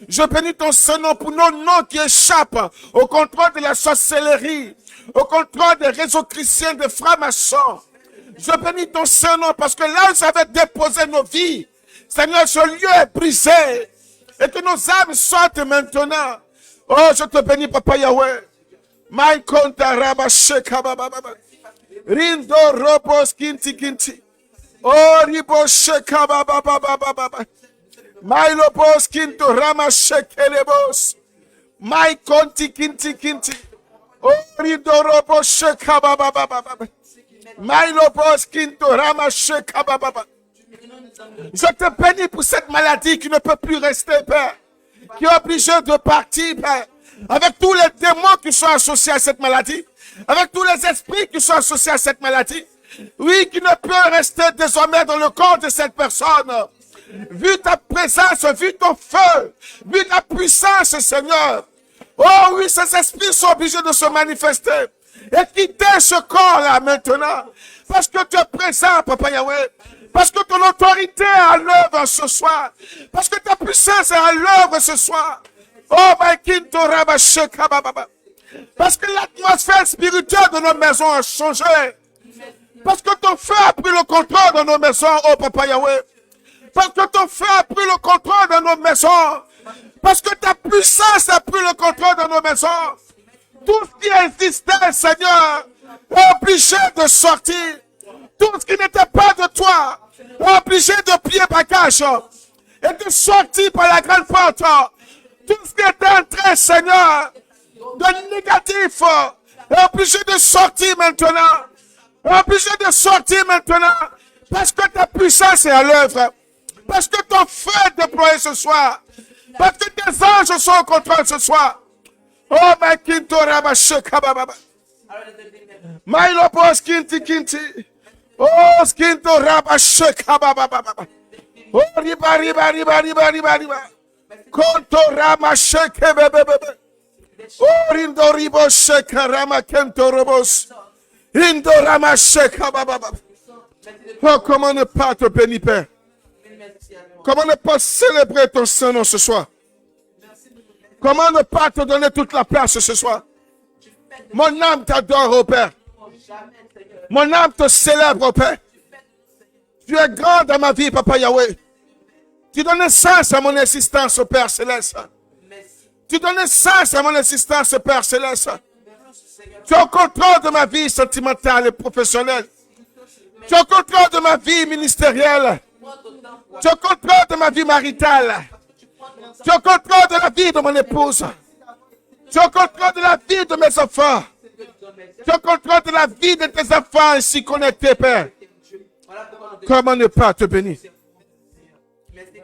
Speaker 2: Je bénis ton Saint-Nom pour nos noms qui échappent au contrôle de la sorcellerie, au contrôle des réseaux chrétiens, des francs-maçons. Je bénis ton Saint-Nom parce que là où ça avait déposé nos vies, Seigneur, ce lieu est brisé et que nos âmes sortent maintenant. Oh, je te bénis, Papa Yahweh. My konta raba sheka baba baba. Rindo robos kinti kinti. Oh, ribo sheka baba baba baba. My lobos kinto rama shekelebos. My konti kinti kinti. Oh, rindo robos sheka baba baba. My lobos kinto rama sheka baba. Je te bénis pour cette maladie qui ne peut plus rester, Père. Qui est obligée de partir, Père. Avec tous les démons qui sont associés à cette maladie. Avec tous les esprits qui sont associés à cette maladie. Oui, qui ne peut rester désormais dans le corps de cette personne. Vu ta présence, vu ton feu, vu ta puissance, Seigneur. Oh oui, ces esprits sont obligés de se manifester. Et quitter ce corps-là maintenant. Parce que tu es présent, Papa Yahweh. Parce que ton autorité est à l'œuvre ce soir. Parce que ta puissance est à l'œuvre ce soir. Oh, my kinto rabasheka baba. Parce que l'atmosphère spirituelle de nos maisons a changé. Parce que ton feu a pris le contrôle de nos maisons, oh Papa Yahweh. Parce que ton feu a pris le contrôle de nos maisons. Parce que ta puissance a pris le contrôle de nos maisons. Tout ce qui existait, Seigneur, est obligé de sortir. Tout ce qui n'était pas de toi est obligé de plier bagage et de sortir par la grande porte. Tout ce qui était entré, Seigneur, de négatif est obligé de sortir maintenant. Est obligé de sortir maintenant. Parce que ta puissance est à l'œuvre. Parce que ton feu est déployé ce soir. Parce que tes anges sont au contrôle ce soir. Oh, ma kinto rabasheka baba. My lobo skinti kinti. Oh, skinto rabasheka baba baba. Oh, riba riba riba riba riba riba. Konto ramasheke bebe bebe. Oh, rindo ribo sheka rama kento robos. Rindo ramasheka baba baba. Oh, comment ne pas te bénir, Père? Comment ne pas célébrer ton Saint-Nom ce soir? Comment ne pas te donner toute la place ce soir? Mon âme t'adore, oh Père. Mon âme te célèbre, oh Père. Tu es grand dans ma vie, Papa Yahweh. Tu donnes sens à mon existence, oh Père Céleste. Tu donnes sens à mon existence, Père Céleste. Tu es au contrôle de ma vie sentimentale et professionnelle. Tu es au contrôle de ma vie ministérielle. Tu es au contrôle de ma vie maritale. Tu es au contrôle de la vie de mon épouse. Tu es au contrôle de la vie de mes enfants. Tu es au contrôle de la vie de tes enfants ainsi connectés, Père. Comment ne pas te bénir?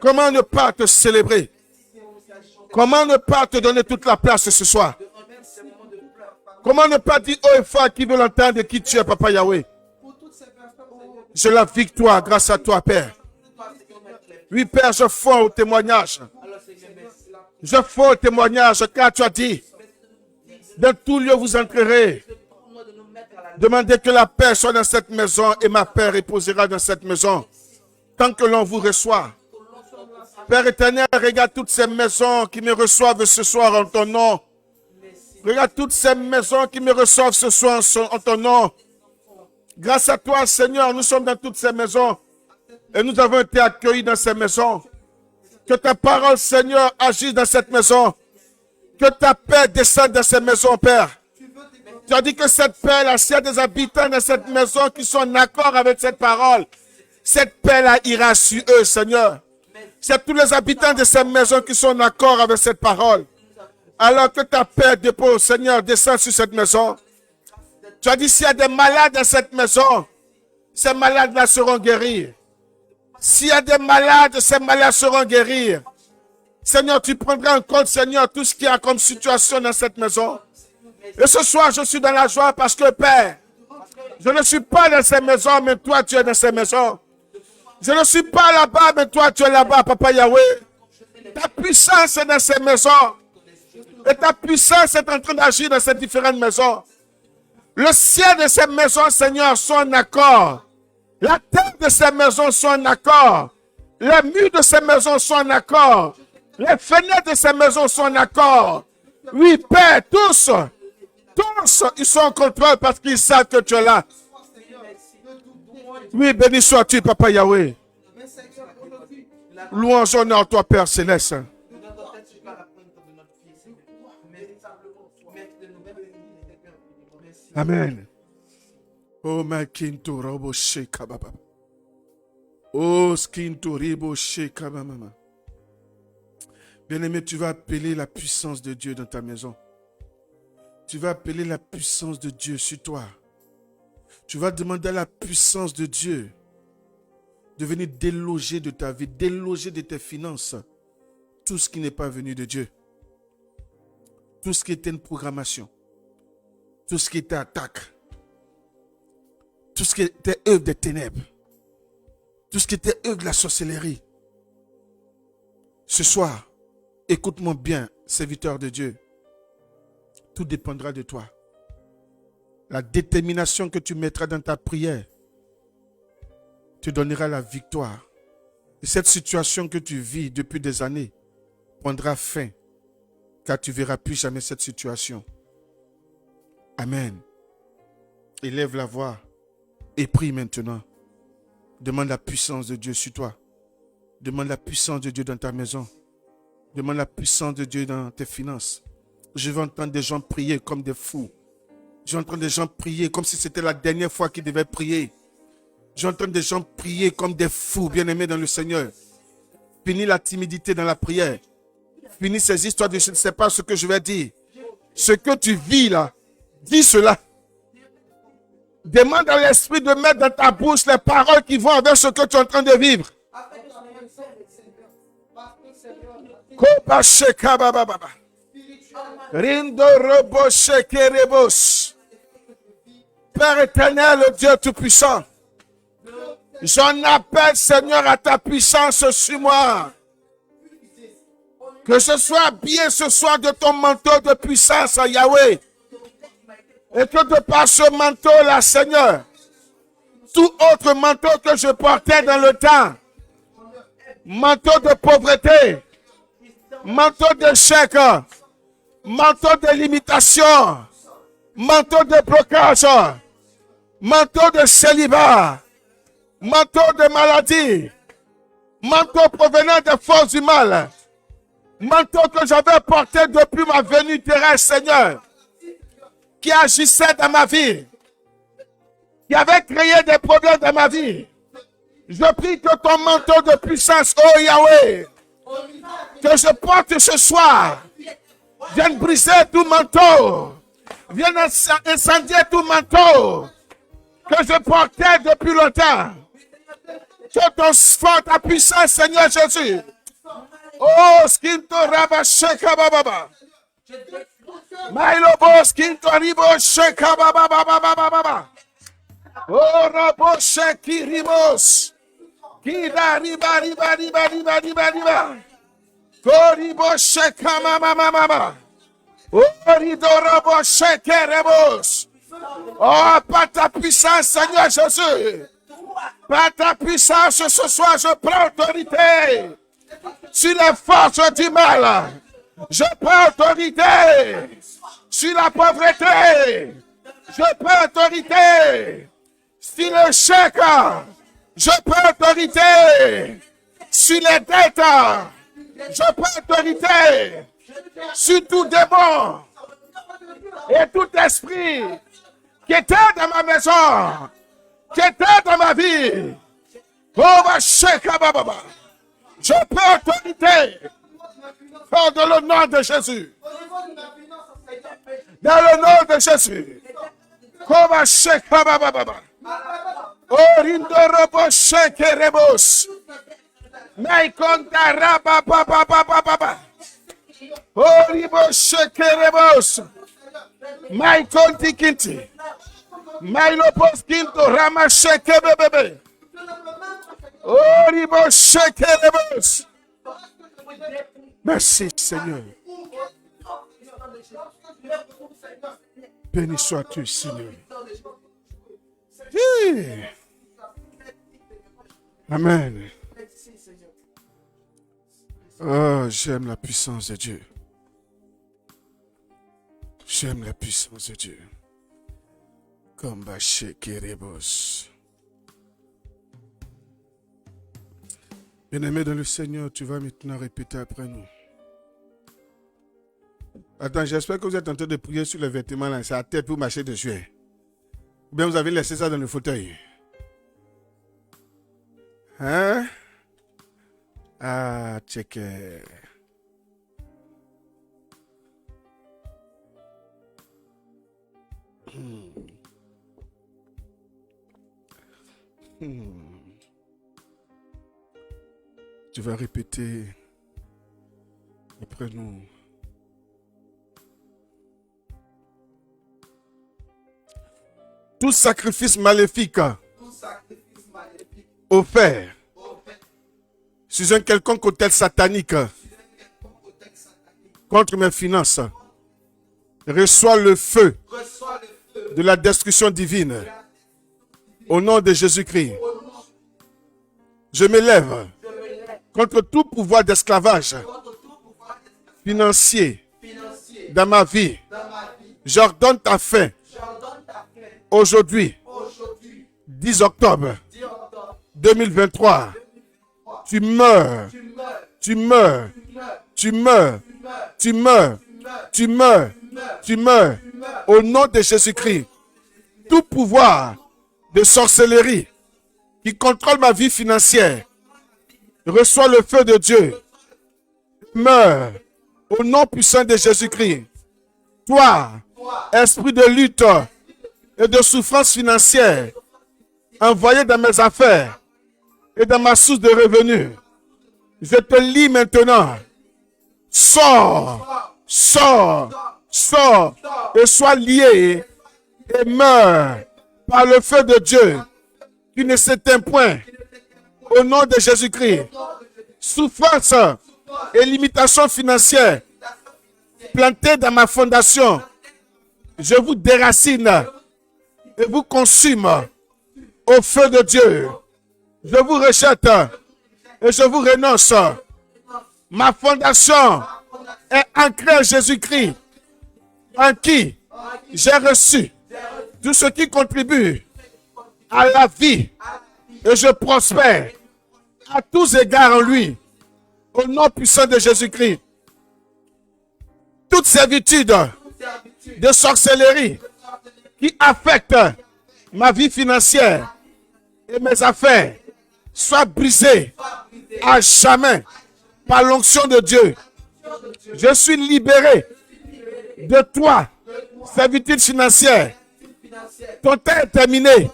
Speaker 2: Comment ne pas te célébrer? Comment ne pas te donner toute la place ce soir? Comment ne pas dire haut et fort qui veut l'entendre qui tu es, Papa Yahweh? J'ai la victoire grâce à toi, Père. Oui, Père, je fonds au témoignage. Je fonds au témoignage car tu as dit, dans tout lieu vous entrerez. Demandez que la paix soit dans cette maison et ma paix reposera dans cette maison. Tant que l'on vous reçoit. Père éternel, regarde toutes ces maisons qui me reçoivent ce soir en ton nom. Regarde toutes ces maisons qui me reçoivent ce soir en ton nom. Grâce à toi, Seigneur, nous sommes dans toutes ces maisons. Et nous avons été accueillis dans ces maisons. Que ta parole, Seigneur, agisse dans cette maison. Que ta paix descende dans ces maisons, Père. Tu as dit que cette paix-là, s'il y a des habitants dans cette maison qui sont en accord avec cette parole, cette paix-là ira sur eux, Seigneur. C'est tous les habitants de cette maison qui sont en accord avec cette parole. Alors que ta paix dépose, Seigneur, descend sur cette maison. Tu as dit s'il y a des malades dans cette maison, ces malades-là seront guéris. S'il y a des malades, ces malades seront guéris. Seigneur, tu prendras en compte, Seigneur, tout ce qu'il y a comme situation dans cette maison. Et ce soir, je suis dans la joie parce que, Père, je ne suis pas dans ces maisons, mais toi, tu es dans ces maisons. Je ne suis pas là-bas, mais toi, tu es là-bas, Papa Yahweh. Ta puissance est dans ces maisons. Et ta puissance est en train d'agir dans ces différentes maisons. Le ciel de ces maisons, Seigneur, sont en accord. La terre de ces maisons sont en accord. Les murs de ces maisons sont en accord. Les fenêtres de ces maisons sont en accord. Oui, Père, tous, ils sont en contrôle parce qu'ils savent que tu es là. Oui, béni sois-tu, Papa Yahweh. Louange, honneur, toi, Père Céleste. Amen. Oh, ma kinto robo sheka baba. Oh, skinto ribo sheka mama. Bien-aimé, tu vas appeler la puissance de Dieu dans ta maison. Tu vas appeler la puissance de Dieu sur toi. Tu vas demander à la puissance de Dieu de venir déloger de ta vie, déloger de tes finances tout ce qui n'est pas venu de Dieu. Tout ce qui était une programmation. Tout ce qui était attaque. Tout ce qui était œuvre des ténèbres. Tout ce qui était œuvre de la sorcellerie. Ce soir, écoute-moi bien, serviteur de Dieu. Tout dépendra de toi. La détermination que tu mettras dans ta prière te donnera la victoire. Et cette situation que tu vis depuis des années prendra fin, car tu ne verras plus jamais cette situation. Amen. Élève la voix et prie maintenant. Demande la puissance de Dieu sur toi. Demande la puissance de Dieu dans ta maison. Demande la puissance de Dieu dans tes finances. Je veux entendre des gens prier comme des fous. J'entends des gens prier comme si c'était la dernière fois qu'ils devaient prier. J'entends des gens prier comme des fous, bien-aimés dans le Seigneur. Finis la timidité dans la prière. Finis ces histoires de je ne sais pas ce que je vais dire. Ce que tu vis là, dis cela. Demande à l'Esprit de mettre dans ta bouche les paroles qui vont avec ce que tu es en train de vivre. Père éternel, Dieu Tout-Puissant, j'en appelle, Seigneur, à ta puissance sur moi. Que ce soit bien ce soir de ton manteau de puissance, Yahweh. Et que de par ce manteau-là, Seigneur, tout autre manteau que je portais dans le temps, manteau de pauvreté, manteau d'échec, manteau de limitation, manteau de blocage, manteau de célibat, manteau de maladie, manteau provenant des forces du mal, manteau que j'avais porté depuis ma venue terrestre, Seigneur, qui agissait dans ma vie, qui avait créé des problèmes dans ma vie. Je prie que ton manteau de puissance, oh Yahweh, que je porte ce soir, vienne briser tout manteau, vienne incendier tout manteau que je portais depuis longtemps. Que ton fort, ta puissance, Seigneur Jésus. Oh, skinto rabasheka bababa. Mailobo skinto ribo sheka bababa. Oh, rabo sheki ribos. Kida riba riba riba riba riba riba. Koribo sheka mama. Oh, rido rabo sheke rebos. Oh, par ta puissance, Seigneur Jésus. Par ta puissance, ce soir, je prends autorité sur les forces du mal. Je prends autorité sur la pauvreté. Je prends autorité sur le chèque. Je prends autorité sur les dettes. Je prends autorité sur tout démon et tout esprit qui était dans ma maison, qui était dans ma vie. Oh, ma chèque, baba. Je prends autorité dans le nom de Jésus. Dans le nom de Jésus. Comme chèque, baba. Oh, rindorobo chèque rebos. Maikonda raba baba. Oh, ribo chèque rebos. Maikonti kinti. Mailopos kinto rama chèque bébé. Oh, ribo chèque rebos. Merci Seigneur. Béni sois-tu Seigneur. Oui. Amen. Oh, j'aime la puissance de Dieu. J'aime la puissance de Dieu. Comme Baché Kérebos. Bien-aimé dans le Seigneur, tu vas maintenant répéter après nous. Attends, j'espère que vous êtes en train de prier sur les vêtements là. C'est à terre pour marcher dessus. Ou bien vous avez laissé ça dans le fauteuil. Hein? Ah, check. Tu vas répéter après nous. Tout sacrifice maléfique offert sur un quelconque autel satanique contre mes finances reçoit le feu de la destruction divine au nom de Jésus-Christ. Je me lève contre tout pouvoir d'esclavage financier dans ma vie. J'ordonne ta fin aujourd'hui, 10 octobre 2023. Tu meurs, tu meurs, tu meurs, tu meurs, tu meurs, tu meurs, Au nom de Jésus-Christ, tout pouvoir de sorcellerie qui contrôle ma vie financière, reçois le feu de Dieu. Meurs au nom puissant de Jésus-Christ. Toi, esprit de lutte et de souffrance financière, envoyé dans mes affaires et dans ma source de revenus, je te lis maintenant. Sors, sors, sors et sois lié et meurs par le feu de Dieu qui ne s'éteint point. Au nom de Jésus-Christ, souffrance et limitation financière plantées dans ma fondation, je vous déracine et vous consume au feu de Dieu. Je vous rejette et je vous renonce. Ma fondation est ancrée en Jésus-Christ, en qui j'ai reçu tout ce qui contribue à la vie et je prospère à tous égards en lui. Au nom puissant de Jésus-Christ, toute servitude de sorcellerie qui affecte ma vie financière et mes affaires soit brisée à jamais par l'onction de Dieu. Je suis libéré de toi, servitude financière. Ton temps est terminé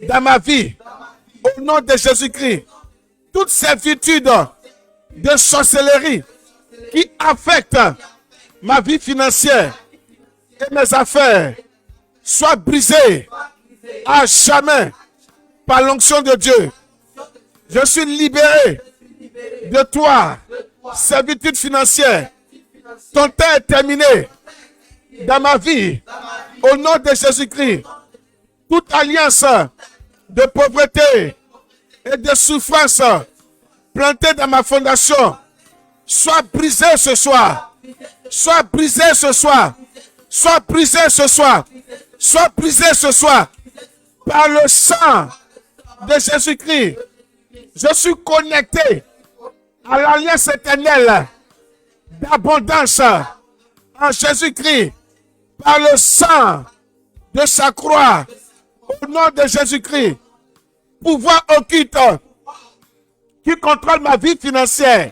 Speaker 2: dans ma vie. Au nom de Jésus-Christ, toute servitude de sorcellerie qui affecte ma vie financière et mes affaires soit brisée à jamais par l'onction de Dieu. Je suis libéré de toi, servitude financière. Ton temps est terminé dans ma vie. Au nom de Jésus-Christ, toute alliance de pauvreté et de souffrance plantée dans ma fondation soit brisée ce soir. Soit brisée ce soir. Soit brisée ce soir. Soit brisée ce soir. Par le sang de Jésus-Christ. Je suis connecté à l'alliance éternelle d'abondance en Jésus-Christ. Par le sang de sa croix. Au nom de Jésus-Christ. Pouvoir occulte qui contrôle ma vie financière.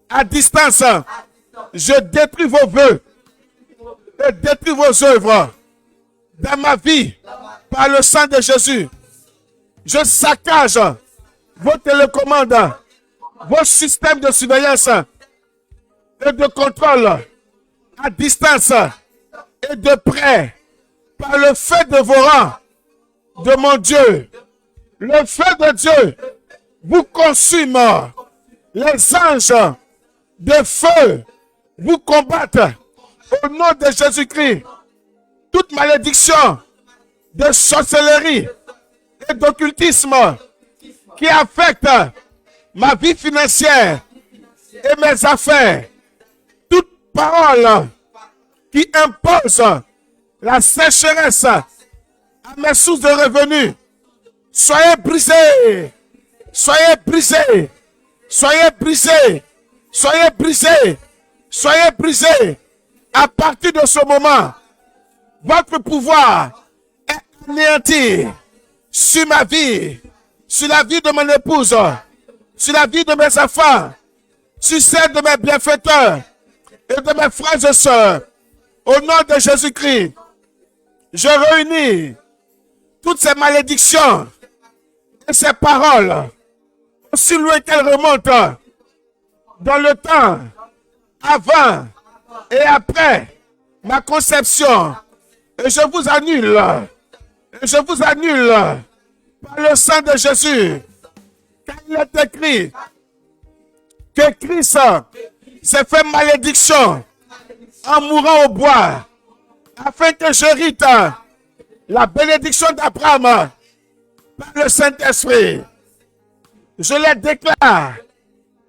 Speaker 2: À distance, je détruis vos vœux et détruis vos œuvres dans ma vie par le sang de Jésus. Je saccage vos télécommandes, vos systèmes de surveillance et de contrôle à distance et de près par le feu dévorant de mon Dieu. Le feu de Dieu vous consume. Les anges de feu vous combattent au nom de Jésus-Christ. Toute malédiction de sorcellerie et d'occultisme qui affecte ma vie financière et mes affaires. Toute parole qui impose la sécheresse à mes sources de revenus. Soyez brisés. Soyez brisés. Soyez brisés. Soyez brisés. Soyez brisés. À partir de ce moment, votre pouvoir est anéanti sur ma vie, sur la vie de mon épouse, sur la vie de mes enfants, sur celle de mes bienfaiteurs et de mes frères et sœurs. Au nom de Jésus-Christ, je réunis toutes ces malédictions et ces paroles, aussi loin qu'elles remontent dans le temps, avant et après ma conception. Et je vous annule. Et je vous annule par le sang de Jésus. Car il est écrit que Christ s'est fait malédiction en mourant au bois, afin que j'hérite la bénédiction d'Abraham par le Saint-Esprit. Je les déclare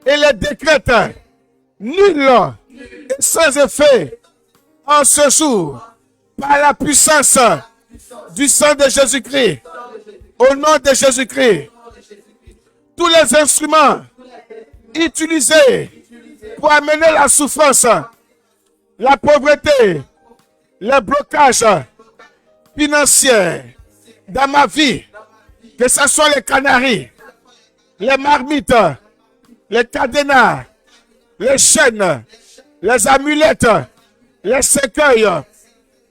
Speaker 2: et les décrète nuls et sans effet en ce jour par la puissance du sang de Jésus-Christ. Au nom de Jésus-Christ, tous les instruments utilisés pour amener la souffrance, la pauvreté les blocages financiers dans ma vie, que ce soit les canaries, les marmites, les cadenas, les chaînes, les amulettes, les cercueils,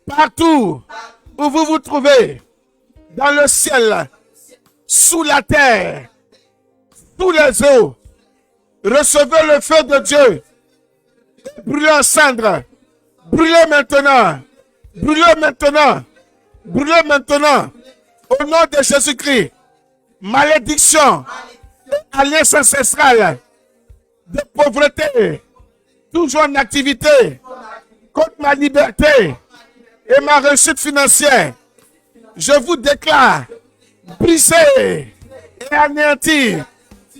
Speaker 2: partout où vous vous trouvez, dans le ciel, sous la terre, sous les eaux, recevez le feu de Dieu, brûlez en cendres, brûlez maintenant, brûlez maintenant, brûlez maintenant, au nom de Jésus-Christ, malédiction, alliance ancestrale, de pauvreté, toujours en activité, contre ma liberté et ma réussite financière, je vous déclare brisé et anéanti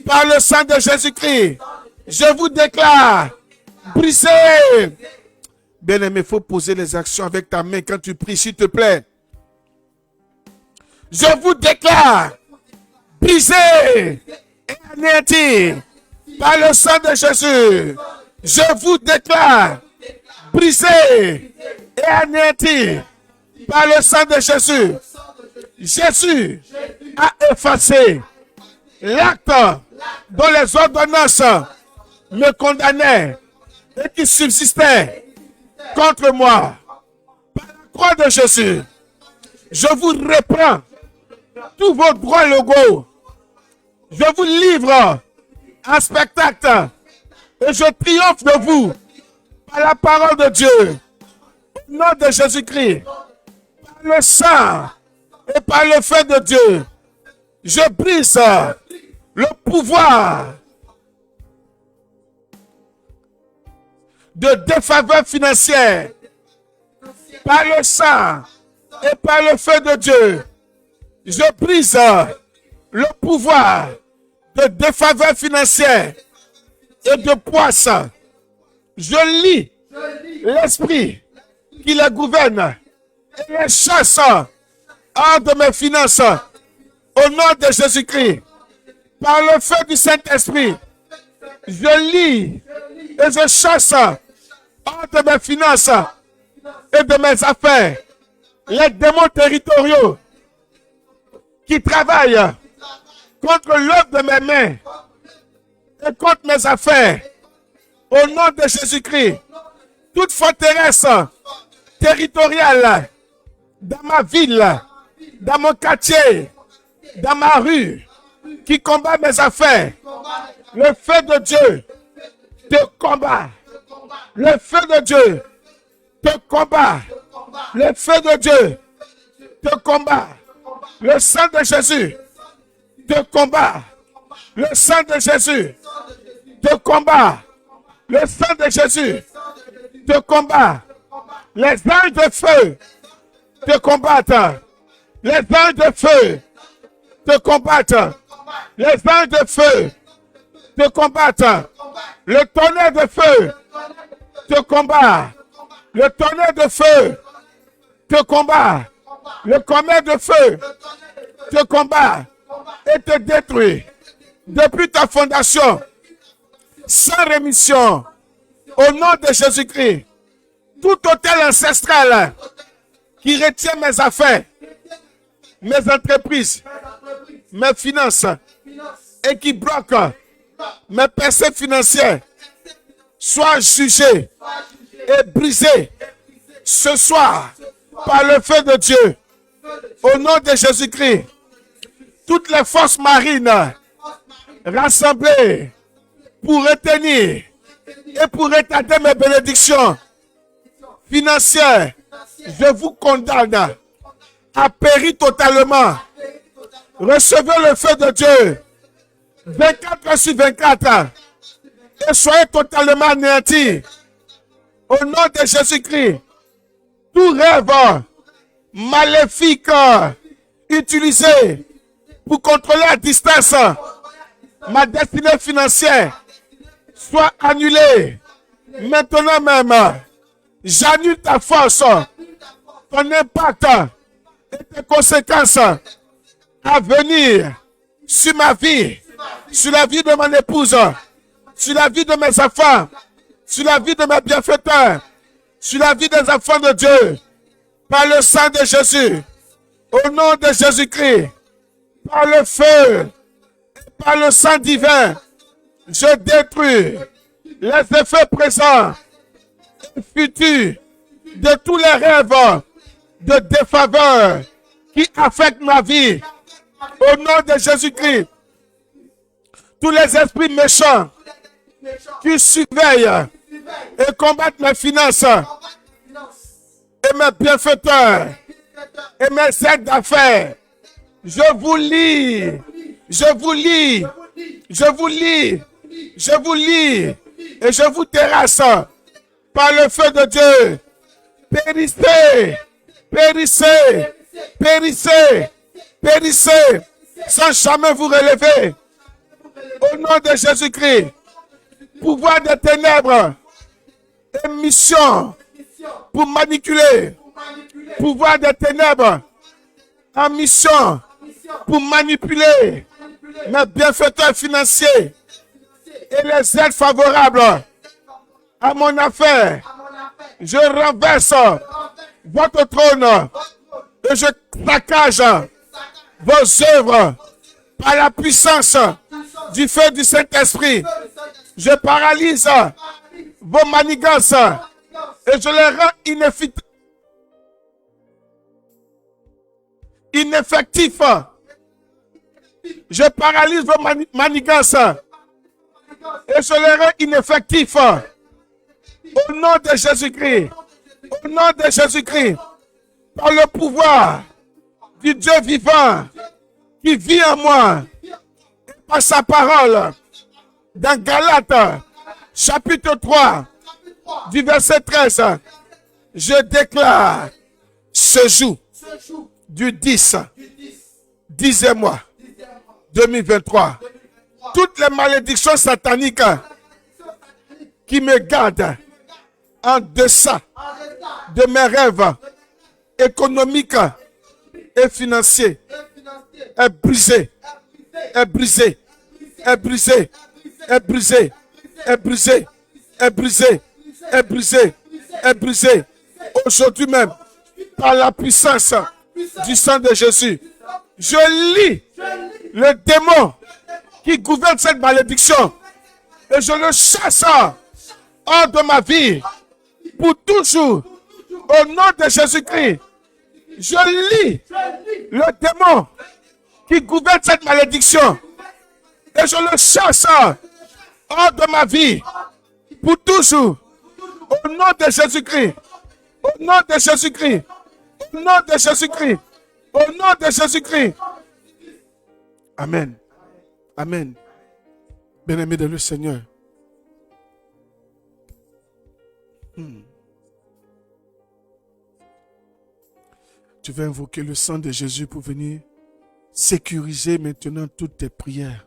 Speaker 2: par le sang de Jésus-Christ. Je vous déclare brisé. Bien-aimé, il faut poser les actions avec ta main quand tu pries, s'il te plaît. Je vous déclare brisé et anéanti par le sang de Jésus. Je vous déclare brisé et anéanti par le sang de Jésus. Jésus a effacé l'acte dont les ordonnances me condamnaient et qui subsistait contre moi. Par la croix de Jésus, je vous reprends tous vos droits légaux. Je vous livre en spectacle et je triomphe de vous par la parole de Dieu. Au nom de Jésus-Christ, par le sang et par le feu de Dieu, je brise le pouvoir de défaveur financière par le sang et par le feu de Dieu. Je brise le pouvoir de défaveur financière et de poisse. Je lis l'esprit qui les gouverne et les chasse hors de mes finances. Au nom de Jésus-Christ, par le feu du Saint-Esprit, je lis et je chasse hors de mes finances et de mes affaires les démons territoriaux qui travaillent contre l'œuvre de mes mains et contre mes affaires. Au nom de Jésus-Christ, toute forteresse territoriale dans ma ville, dans mon quartier, dans ma rue, qui combat mes affaires, le feu de Dieu te combat. Le feu de Dieu te combat. Le feu de Dieu te combat. Le sang de Jésus te combat. Le sang de Jésus te combat. Le sang de Jésus te combat. Les anges de feu te combattent. Les anges de feu te combattent. Les anges de feu te combattent. Le tonnerre de feu te combat. Le tonnerre de feu te combat. Le tonnerre de feu te combat et te détruit depuis ta fondation sans rémission. Au nom de Jésus-Christ, tout hôtel ancestral qui retient mes affaires, mes entreprises, mes finances et qui bloque mes percées financières, soit jugé et brisé ce soir par le feu de Dieu. Au nom de Jésus-Christ, toutes les forces marines rassemblées pour retenir et pour retarder mes bénédictions financières, je vous condamne à périr totalement. Recevez le feu de Dieu 24 heures sur 24 et soyez totalement anéantis. Au nom de Jésus-Christ, tout rêve maléfique utilisé pour contrôler à distance ma destinée financière soit annulé. Maintenant même, j'annule ta force, ton impact et tes conséquences à venir sur ma vie, sur la vie de mon épouse, sur la vie de mes enfants, sur la vie de mes bienfaiteurs, sur la vie des enfants de Dieu. par le sang de Jésus, au nom de Jésus-Christ, par le feu, par le sang divin, je détruis les effets présents et futurs de tous les rêves de défaveur qui affectent ma vie. Au nom de Jésus-Christ, tous les esprits méchants qui surveillent et combattent mes finances et mes bienfaiteurs et mes aides d'affaires, je vous lis, je vous lis, je vous lis, je vous lis et je vous terrasse par le feu de Dieu. Périssez, périssez, périssez, périssez, sans jamais vous relever. Au nom de Jésus-Christ, pouvoir des ténèbres et mission pour manipuler, pouvoir des ténèbres en mission pour manipuler mes bienfaiteurs financiers et les aides favorables à mon affaire. Je renverse votre trône et je saccage vos œuvres par la puissance du feu du Saint-Esprit. Je paralyse vos manigances et je les rends ineffectifs. Je paralyse vos manigances et je les rends ineffectifs. Au nom de Jésus-Christ, au nom de Jésus-Christ, par le pouvoir du Dieu vivant qui vit en moi, par sa parole, dans Galates, chapitre 3, du verset 13, je déclare ce jour du 10e mois 2023, toutes les malédictions sataniques qui me gardent en deçà de mes rêves économiques et financiers est brisé, est brisé, est brisé, est brisé, est brisé, est brisé, est brisé, est brisé. Aujourd'hui même, par la puissance du sang de Jésus, je lis le démon qui gouverne cette malédiction et je le chasse hors de ma vie pour toujours. Au nom de Jésus-Christ, je lis le démon qui gouverne cette malédiction et je le chasse hors de ma vie pour toujours. Au nom de Jésus-Christ, au nom de Jésus-Christ, au nom de Jésus-Christ, au nom de Jésus-Christ. Amen. Amen. Bien-aimé de le Seigneur. Tu vas invoquer le sang de Jésus pour venir sécuriser maintenant toutes tes prières.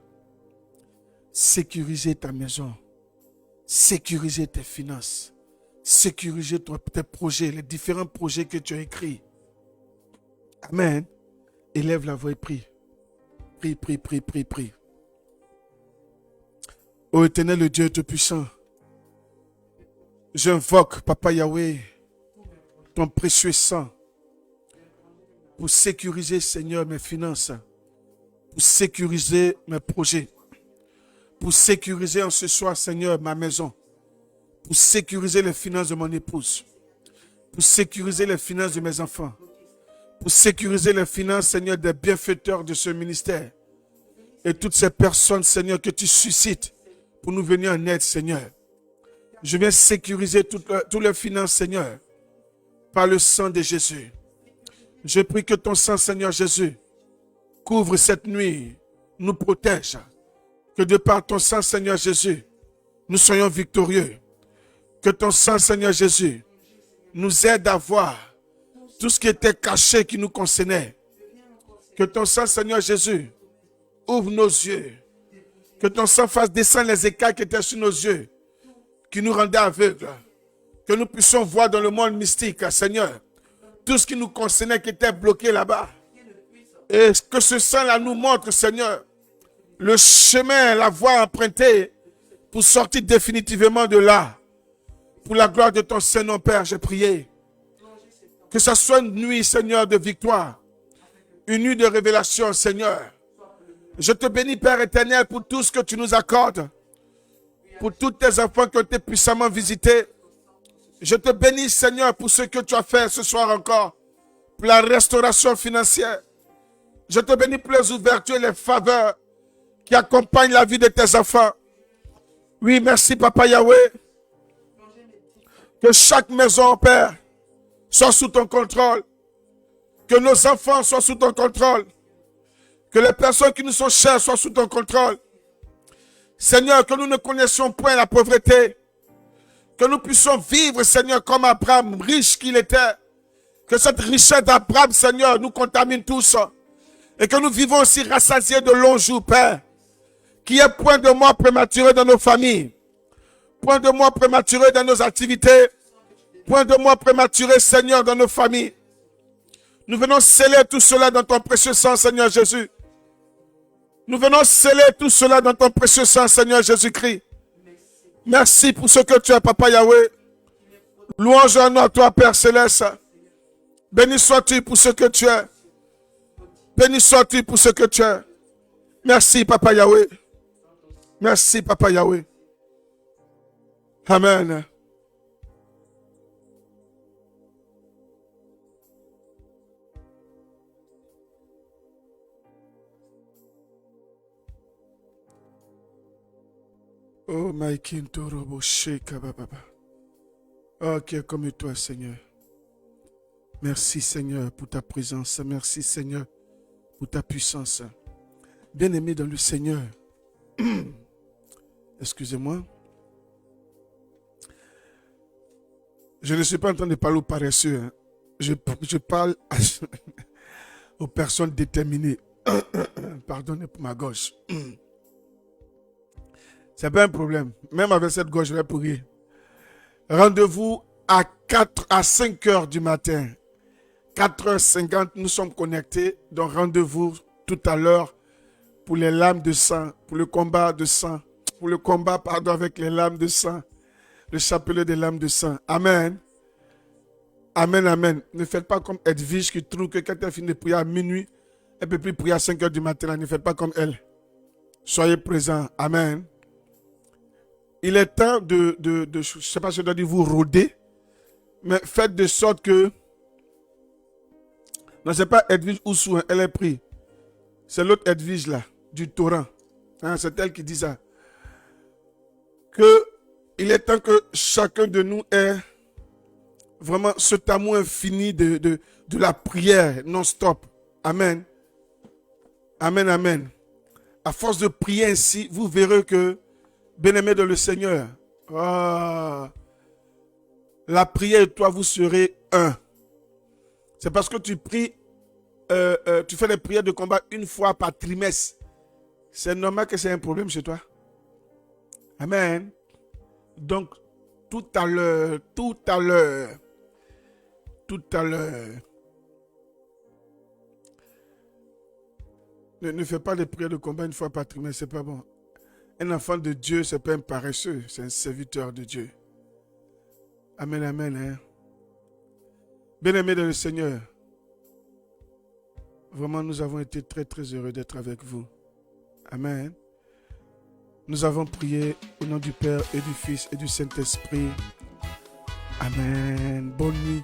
Speaker 2: Sécuriser ta maison. Sécuriser tes finances. Sécuriser tes projets, les différents projets que tu as écrits. Amen. Élève la voix et prie. Prie, prie, prie, prie, prie. Ô Éternel, le Dieu Tout-Puissant, j'invoque, Papa Yahweh, ton précieux sang pour sécuriser, Seigneur, mes finances, pour sécuriser mes projets, pour sécuriser en ce soir, Seigneur, ma maison, pour sécuriser les finances de mon épouse, pour sécuriser les finances de mes enfants, pour sécuriser les finances, Seigneur, des bienfaiteurs de ce ministère et toutes ces personnes, Seigneur, que tu suscites pour nous venir en aide, Seigneur. Je viens sécuriser toutes les finances, Seigneur, par le sang de Jésus. Je prie que ton sang, Seigneur Jésus, couvre cette nuit, nous protège. Que de par ton sang, Seigneur Jésus, nous soyons victorieux. Que ton sang, Seigneur Jésus, nous aide à voir tout ce qui était caché qui nous concernait. Que ton sang, Seigneur Jésus, ouvre nos yeux. Que ton sang fasse descendre les écailles qui étaient sur nos yeux, qui nous rendaient aveugles. Que nous puissions voir dans le monde mystique, Seigneur, tout ce qui nous concernait, qui était bloqué là-bas. Et que ce sang-là nous montre, Seigneur, le chemin, la voie empruntée pour sortir définitivement de là. Pour la gloire de ton Saint-Nom, Père, j'ai prié. Que ce soit une nuit, Seigneur, de victoire. Une nuit de révélation, Seigneur. Je te bénis, Père éternel, pour tout ce que tu nous accordes. Pour tous tes enfants qui ont été puissamment visités. Je te bénis, Seigneur, pour ce que tu as fait ce soir encore. Pour la restauration financière. Je te bénis pour les ouvertures et les faveurs qui accompagnent la vie de tes enfants. Oui, merci, Papa Yahweh. Que chaque maison, Père, soit sous ton contrôle. Que nos enfants soient sous ton contrôle. Que les personnes qui nous sont chères soient sous ton contrôle. Seigneur, que nous ne connaissions point la pauvreté. Que nous puissions vivre, Seigneur, comme Abraham, riche qu'il était. Que cette richesse d'Abraham, Seigneur, nous contamine tous. Et que nous vivons aussi rassasiés de longs jours, Père. Qu'il y ait point de mort prématuré dans nos familles. Point de mort prématuré dans nos activités. Point de mort prématuré, Seigneur, dans nos familles. Nous venons sceller tout cela dans ton précieux sang, Seigneur Jésus. Nous venons sceller tout cela dans ton précieux sang, Seigneur Jésus-Christ. Merci pour ce que tu es, Papa Yahweh. Louange à nous, à toi, Père Céleste. Béni sois-tu pour ce que tu es. Béni sois-tu pour ce que tu es. Merci, Papa Yahweh. Merci, Papa Yahweh. Amen. Oh, my king, Torobo, Sheka, Baba. Oh, qui est comme toi, Seigneur. Merci, Seigneur, pour ta présence. Merci, Seigneur, pour ta puissance. Bien-aimé dans le Seigneur. Excusez-moi. Je ne suis pas en train de parler aux paresseux. Hein. Je parle aux personnes déterminées. Pardonnez pour ma gauche. C'est pas un problème. Même avec cette gauche, je vais pourrir. Rendez-vous à 5 heures du matin. 4h50, nous sommes connectés. Donc rendez-vous tout à l'heure pour les lames de sang, pour le combat de sang, pour le combat, pardon, avec les lames de sang, le chapelet des lames de sang. Amen. Amen, amen. Ne faites pas comme Edwige qui trouve que quand elle finit de prier à minuit, elle ne peut plus prier à 5 heures du matin. Ne faites pas comme elle. Soyez présents. Amen. Il est temps de je ne sais pas si je dois dire vous rôder, mais faites de sorte que, non, ce n'est pas Edwige Oussou, hein, elle est prise. C'est l'autre Edwige là, du torrent. Hein, c'est elle qui dit ça. Il est temps que chacun de nous ait vraiment cet amour infini de la prière non-stop. Amen. Amen, amen. À force de prier ainsi, vous verrez que, bien-aimés dans le Seigneur, la prière et toi, vous serez un. C'est parce que tu pries, tu fais les prières de combat une fois par trimestre. C'est normal que c'est un problème chez toi. Amen. Donc, tout à l'heure, ne fais pas les prières de combat une fois par trimestre, c'est pas bon. Un enfant de Dieu, c'est pas un paresseux, c'est un serviteur de Dieu. Amen, amen. Hein? Bien-aimés dans le Seigneur, vraiment nous avons été très très heureux d'être avec vous. Amen. Nous avons prié au nom du Père et du Fils et du Saint-Esprit. Amen. Bonne nuit.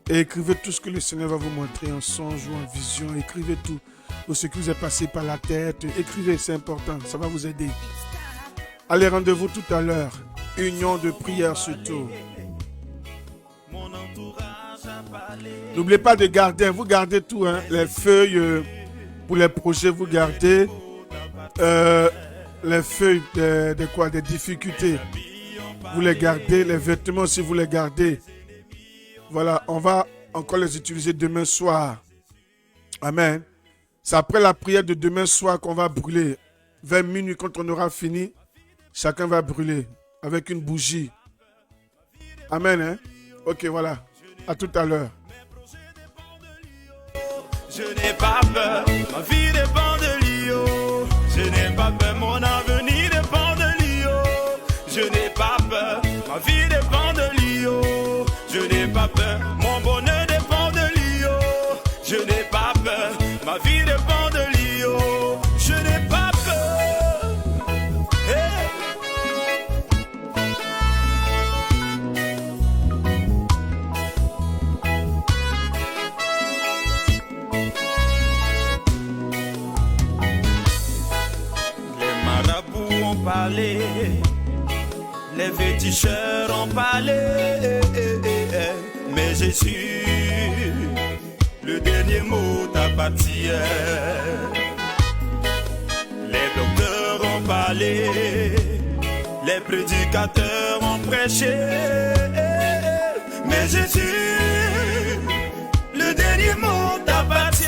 Speaker 2: Et écrivez tout ce que le Seigneur va vous montrer en songe ou en vision. Écrivez tout. Pour ce qui vous est passé par la tête. Écrivez, c'est important. Ça va vous aider. Allez, rendez-vous tout à l'heure. Union de prière surtout. N'oubliez pas de garder. Vous gardez tout. Hein, les feuilles pour les projets, vous gardez. Les feuilles des difficultés. Vous les gardez. Les vêtements aussi, vous les gardez. Voilà, on va encore les utiliser demain soir. Amen. C'est après la prière de demain soir qu'on va brûler. 20 minutes, quand on aura fini, chacun va brûler avec une bougie. Amen. Hein? Ok, voilà. À tout à l'heure.
Speaker 3: Je n'ai pas peur, ma vie dépend de l'IO. Je n'ai pas peur, mon avenir dépend de l'IO. Je n'ai pas peur, ma vie dépend de l'IO. Je n'ai pas peur, mon bonheur dépend tricheurs ont parlé, mais Jésus, le dernier mot t'appartient. Les docteurs ont parlé, les prédicateurs ont prêché, mais Jésus, le dernier mot t'appartient.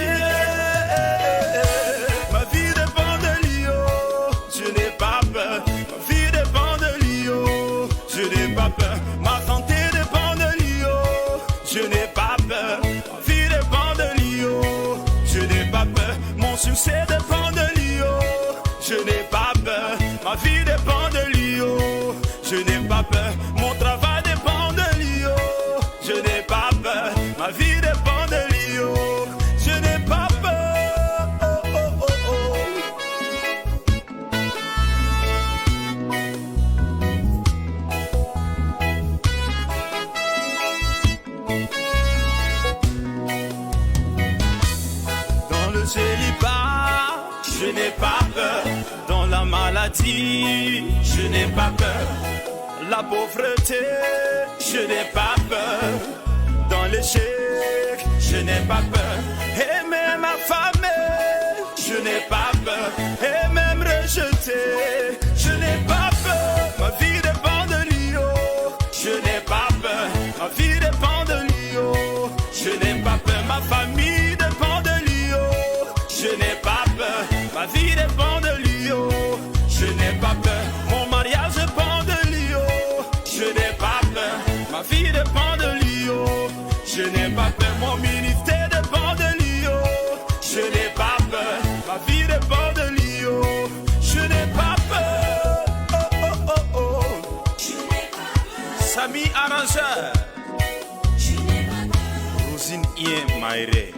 Speaker 3: Ma vie dépend de lui, oh, je n'ai pas peur. Ma vie dépend de lui, oh, je n'ai pas peur. Ma santé dépend de lui, oh, je n'ai pas peur. Ma vie dépend de lui, oh, je n'ai pas peur. Mon succès dépend de lui, oh, je n'ai pas peur. Ma vie dépend de lui, oh, je n'ai pas peur. Mon travail dépend de lui, oh, je n'ai pas peur. Ma vie dépend de lui, oh, je n'ai pas peur. Oh, oh, oh, oh. Dans le célibat, je n'ai pas peur. Dans la maladie, je n'ai pas peur. La pauvreté, je n'ai pas peur. Dans l'échec, je n'ai pas peur. Et même affamé, je n'ai pas peur. Et même rejeté, je n'ai pas peur. Ma vie dépend de lui, oh, je n'ai pas peur. Ma vie dépend de lui, oh, je n'ai pas peur. Ma famille dépend de lui, oh, je n'ai pas peur. Ma vie dépend de lui, oh, je n'ai pas peur. Mon mariage dépend de lui, oh, je n'ai pas peur. Ma vie dépend de lui, oh, je n'ai pas peur. Mon ministère dépend de lui, oh, je n'ai pas peur. Ma vie dépend de lui, oh, je n'ai pas peur. Oh, oh, oh, oh. Je n'ai pas peur. Sami Arrangeur. Je n'ai pas peur. Rosine Ien Maïré.